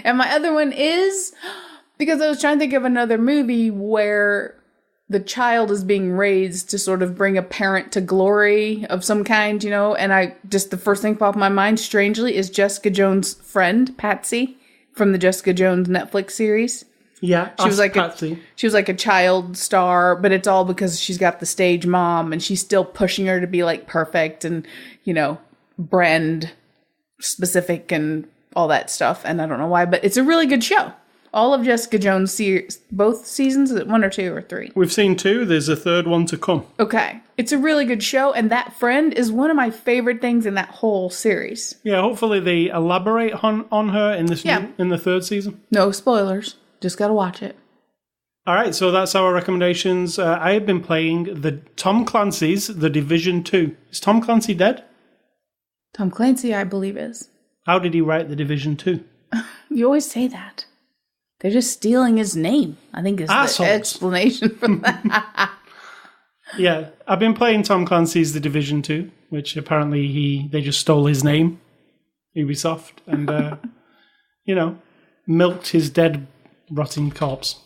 And my other one is because I was trying to think of another movie where the child is being raised to sort of bring a parent to glory of some kind, you know, and the first thing popped in my mind, strangely, is Jessica Jones' friend, Patsy, from the Jessica Jones Netflix series. Yeah, she was like Patsy. She was like a child star, but it's all because she's got the stage mom and she's still pushing her to be like perfect and, you know, brand specific and all that stuff. And I don't know why, but it's a really good show. All of Jessica Jones series, both seasons, is it 1 or 2 or 3? We've seen 2. There's a third one to come. Okay. It's a really good show, and that friend is one of my favorite things in that whole series. Yeah, hopefully they elaborate on her in this in the third season. No spoilers. Just gotta watch it. All right, so that's our recommendations. I have been playing the Tom Clancy's The Division 2. Is Tom Clancy dead? Tom Clancy, I believe, is. How did he write The Division 2? You always say that. They're just stealing his name, I think is the explanation for that. Yeah, I've been playing Tom Clancy's The Division 2, which apparently they just stole his name, Ubisoft, and, you know, milked his dead, rotting corpse.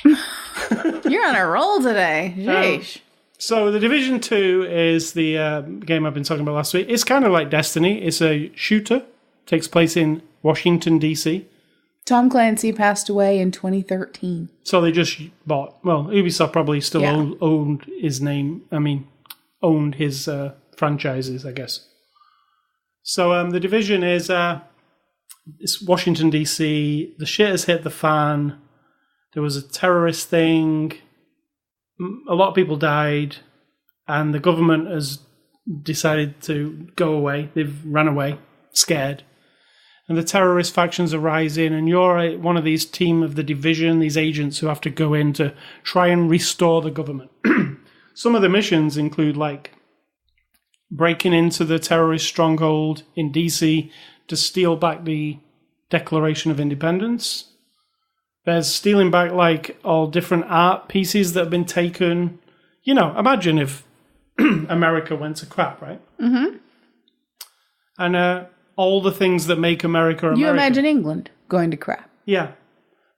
You're on a roll today. Sheesh. So The Division 2 is the game I've been talking about last week. It's kind of like Destiny. It's a shooter. Takes place in Washington, D.C. Tom Clancy passed away in 2013. So they just bought... Well, Ubisoft probably still owned his name. I mean, owned his franchises, I guess. So The Division is... it's Washington, D.C. The shit has hit the fan. There was a terrorist thing. A lot of people died. And the government has decided to go away. They've run away, scared. And the terrorist factions are rising, and you're one of these team of the Division, these agents who have to go in to try and restore the government. Some of the missions include, like, breaking into the terrorist stronghold in DC to steal back the Declaration of Independence. There's stealing back, like, all different art pieces that have been taken. You know, imagine if America went to crap, right? Mm-hmm. And, all the things that make America America. You imagine England going to crap. Yeah.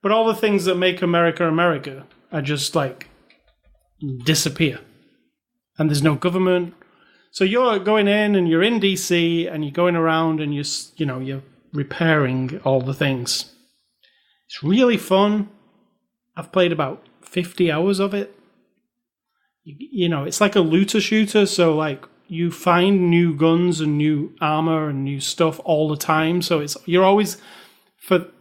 But all the things that make America America are just like disappear. And there's no government. So you're going in and you're in DC and you're going around and you're repairing all the things. It's really fun. I've played about 50 hours of it. You know, it's like a looter shooter, so like you find new guns and new armor and new stuff all the time. So you're always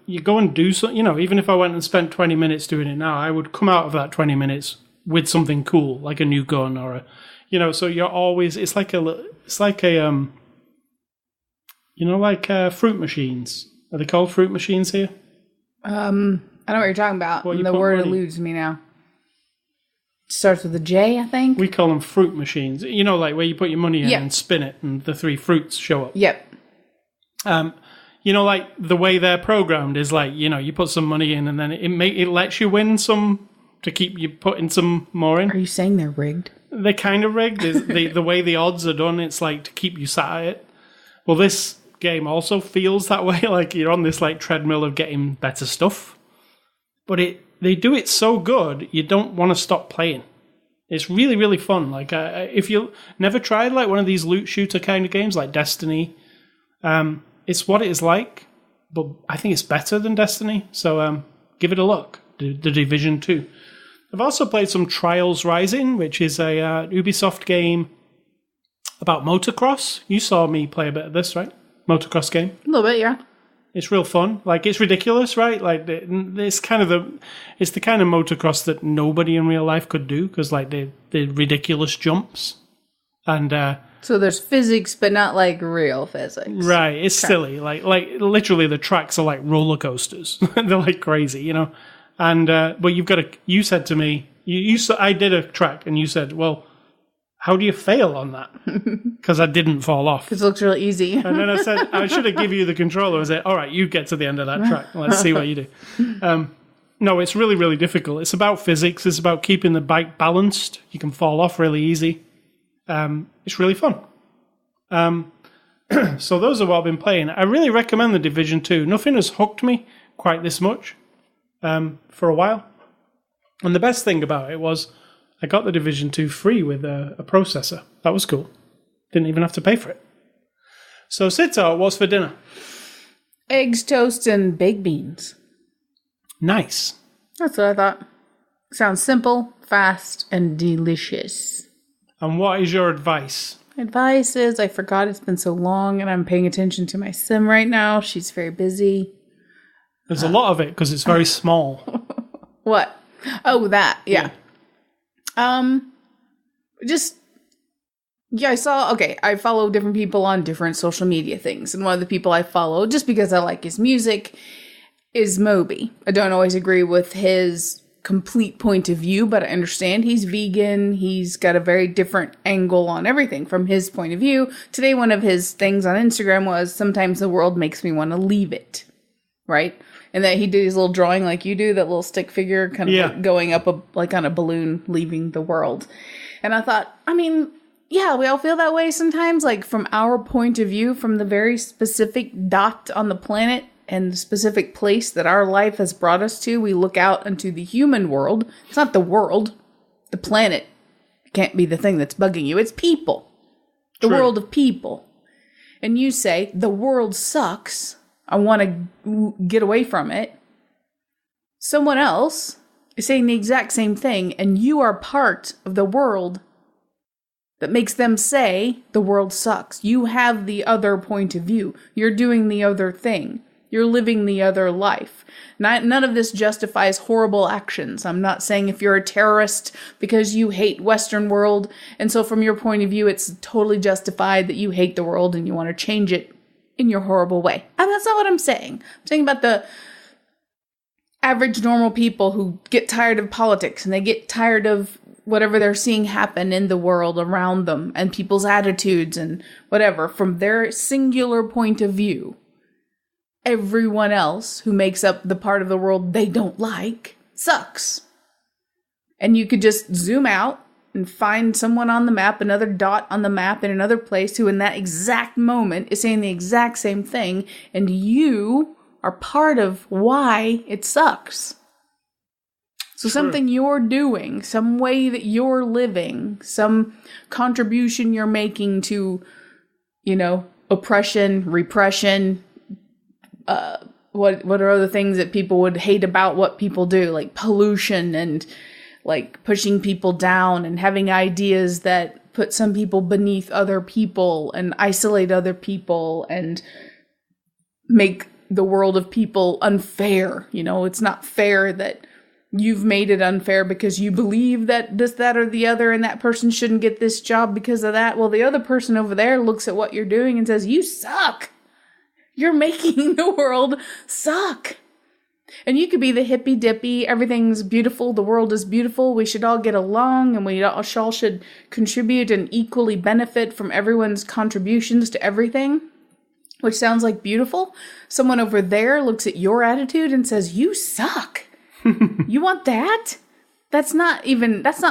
you go and do something. You know, even if I went and spent 20 minutes doing it now, I would come out of that 20 minutes with something cool, like a new gun or a, you know. So you're always. It's like a fruit machines. Are they called fruit machines here? I know what you're talking about. The word eludes me now. Starts with a J, I think. We call them fruit machines. You know, like where you put your money in and spin it and the 3 fruits show up. Yep. You know, like the way they're programmed is like, you know, you put some money in and then it lets you win some to keep you putting some more in. Are you saying they're rigged? They're kind of rigged. The way the odds are done, it's like to keep you sat at it. Well, this game also feels that way. Like you're on this like treadmill of getting better stuff. But they do it so good, you don't want to stop playing. It's really, really fun. Like, if you never tried like one of these loot shooter kind of games, like Destiny, it's what it is like, but I think it's better than Destiny. So give it a look. The Division 2. I've also played some Trials Rising, which is a Ubisoft game about motocross. You saw me play a bit of this, right? Motocross game. A little bit, yeah. It's real fun. Like, it's ridiculous, right? Like, it's the kind of motocross that nobody in real life could do because, like, the ridiculous jumps. And so there's physics, but not like real physics. Right. It's silly. Like literally, the tracks are like roller coasters. They're like crazy, you know. And but you've got to. You said to me, I did a track, and you said, well, how do you fail on that? Because I didn't fall off. Because it looks really easy. And then I said, I should have given you the controller and said, all right, you get to the end of that track. Let's see what you do. No, it's really, really difficult. It's about physics. It's about keeping the bike balanced. You can fall off really easy. It's really fun. So those are what I've been playing. I really recommend The Division 2. Nothing has hooked me quite this much for a while. And the best thing about it was I got The Division 2 free with a processor. That was cool. Didn't even have to pay for it. So, Sito, what's for dinner? Eggs, toast, and baked beans. Nice. That's what I thought. Sounds simple, fast, and delicious. And what is your advice? Advice is, I forgot it's been so long and I'm paying attention to my sim right now. She's very busy. There's a lot of it because it's very small. What? Oh, that. Yeah. I follow different people on different social media things. And one of the people I follow, just because I like his music, is Moby. I don't always agree with his complete point of view, but I understand he's vegan. He's got a very different angle on everything from his point of view. Today, one of his things on Instagram was, sometimes the world makes me want to leave it. Right? And that he did his little drawing like you do, that little stick figure kind of like going up like on a balloon, leaving the world. And I thought, I mean, yeah, we all feel that way sometimes, like from our point of view, from the very specific dot on the planet and the specific place that our life has brought us to. We look out into the human world. It's not the world. The planet can't be the thing that's bugging you. It's people. The world of people. And you say, the world sucks. I want to get away from it. Someone else is saying the exact same thing, and you are part of the world that makes them say the world sucks. You have the other point of view. You're doing the other thing. You're living the other life. None of this justifies horrible actions. I'm not saying if you're a terrorist because you hate Western world, and so from your point of view, it's totally justified that you hate the world and you want to change it in your horrible way. And that's not what I'm saying. I'm saying about the average normal people who get tired of politics and they get tired of whatever they're seeing happen in the world around them and people's attitudes and whatever from their singular point of view. Everyone else who makes up the part of the world they don't like sucks. And you could just zoom out and find someone on the map, another dot on the map in another place who in that exact moment is saying the exact same thing, and you are part of why it sucks. So something you're doing, some way that you're living, some contribution you're making to, oppression, repression, what are other things that people would hate about what people do, like pollution and like pushing people down and having ideas that put some people beneath other people and isolate other people and make the world of people unfair. It's not fair that you've made it unfair because you believe that this, that, or the other, and that person shouldn't get this job because of that. Well, the other person over there looks at what you're doing and says, you suck. You're making the world suck. And you could be the hippy dippy, everything's beautiful, the world is beautiful, we should all get along, and we all should contribute and equally benefit from everyone's contributions to everything, which sounds like beautiful. Someone over there looks at your attitude and says, you suck. You want that? That's not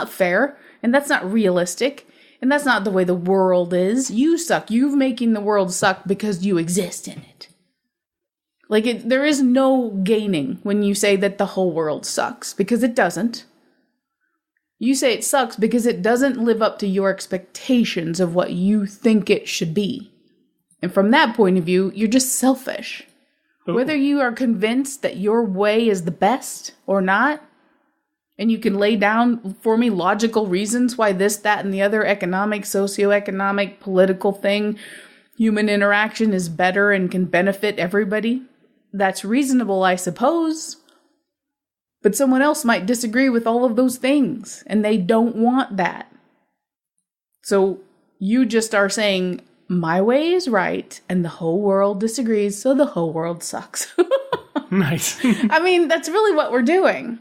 fair, and that's not realistic, and that's not the way the world is. You suck. You're making the world suck because you exist in it. There is no gaining when you say that the whole world sucks, because it doesn't. You say it sucks because it doesn't live up to your expectations of what you think it should be. And from that point of view, you're just selfish. Ooh. Whether you are convinced that your way is the best or not, and you can lay down for me logical reasons why this, that, and the other economic, socioeconomic, political thing, human interaction is better and can benefit everybody, that's reasonable, I suppose. But someone else might disagree with all of those things, and they don't want that. So you just are saying, my way is right, and the whole world disagrees, so the whole world sucks. Nice. I mean, that's really what we're doing.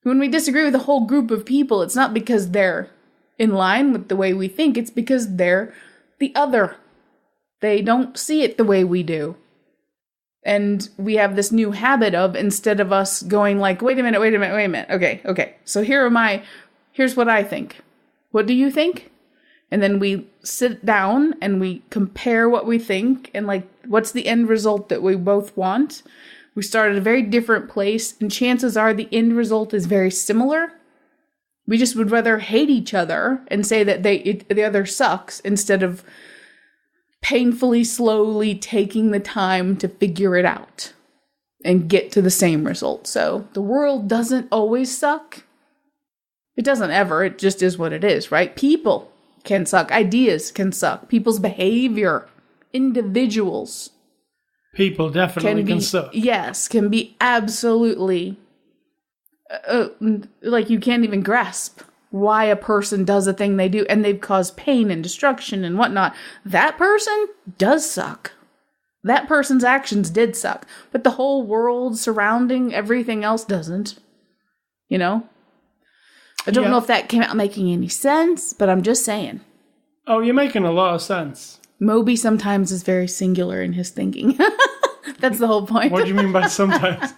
When we disagree with a whole group of people, it's not because they're in line with the way we think, it's because they're the other. They don't see it the way we do. And we have this new habit of, instead of us going like, wait a minute. Okay. So here's what I think. What do you think? And then we sit down and we compare what we think and like, what's the end result that we both want? We start at a very different place, and chances are the end result is very similar. We just would rather hate each other and say that the other sucks instead of painfully, slowly taking the time to figure it out and get to the same result. So the world doesn't always suck. It doesn't ever. It just is what it is, right? People can suck. Ideas can suck. People's behavior, individuals. People definitely can suck. Yes, can be absolutely, like you can't even grasp why a person does a thing they do, and they've caused pain and destruction and whatnot. That person does suck. That person's actions did suck. But the whole world surrounding everything else doesn't. You know? I don't know if that came out making any sense, but I'm just saying. Oh, you're making a lot of sense. Moby sometimes is very singular in his thinking. That's the whole point. What do you mean by sometimes?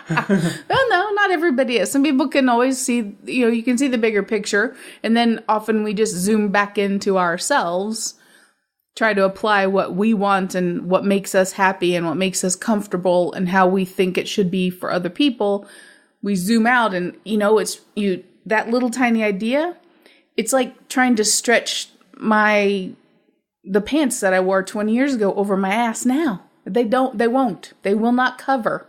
Well, no, not everybody is. Some people can always see, you can see the bigger picture. And then often we just zoom back into ourselves, try to apply what we want and what makes us happy and what makes us comfortable and how we think it should be for other people. We zoom out and, that little tiny idea, it's like trying to stretch the pants that I wore 20 years ago over my ass now. They will not cover.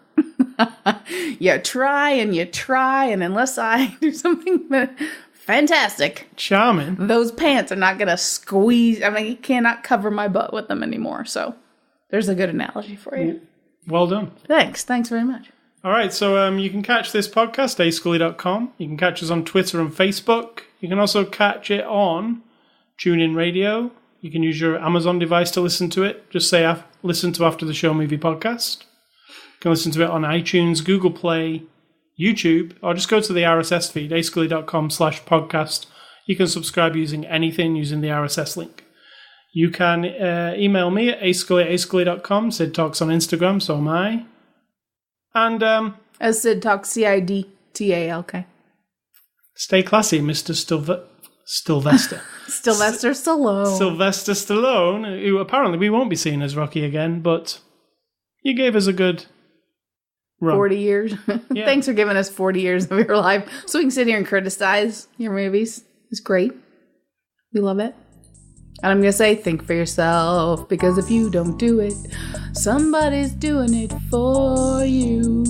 You try, and unless I do something fantastic, charming, those pants are not going to squeeze. I mean, you cannot cover my butt with them anymore. So there's a good analogy for you. Well done. Thanks very much. All right, so you can catch this podcast, ascully.com. You can catch us on Twitter and Facebook. You can also catch it on TuneIn Radio. You can use your Amazon device to listen to it. Just say, listen to After the Show Movie Podcast. You can listen to it on iTunes, Google Play, YouTube, or just go to the RSS feed, ascully.com/podcast. You can subscribe using anything, using the RSS link. You can email me at ascully@ascully.com. Sid Talks on Instagram, so am I. And as Sid Talks, CIDTALK. Stay classy, Mr. Sylvester. Sylvester Stallone. Sylvester Stallone, who apparently we won't be seeing as Rocky again, but you gave us a good run. 40 years. Yeah. Thanks for giving us 40 years of your life so we can sit here and criticize your movies. It's great. We love it. And I'm going to say, think for yourself, because if you don't do it, somebody's doing it for you.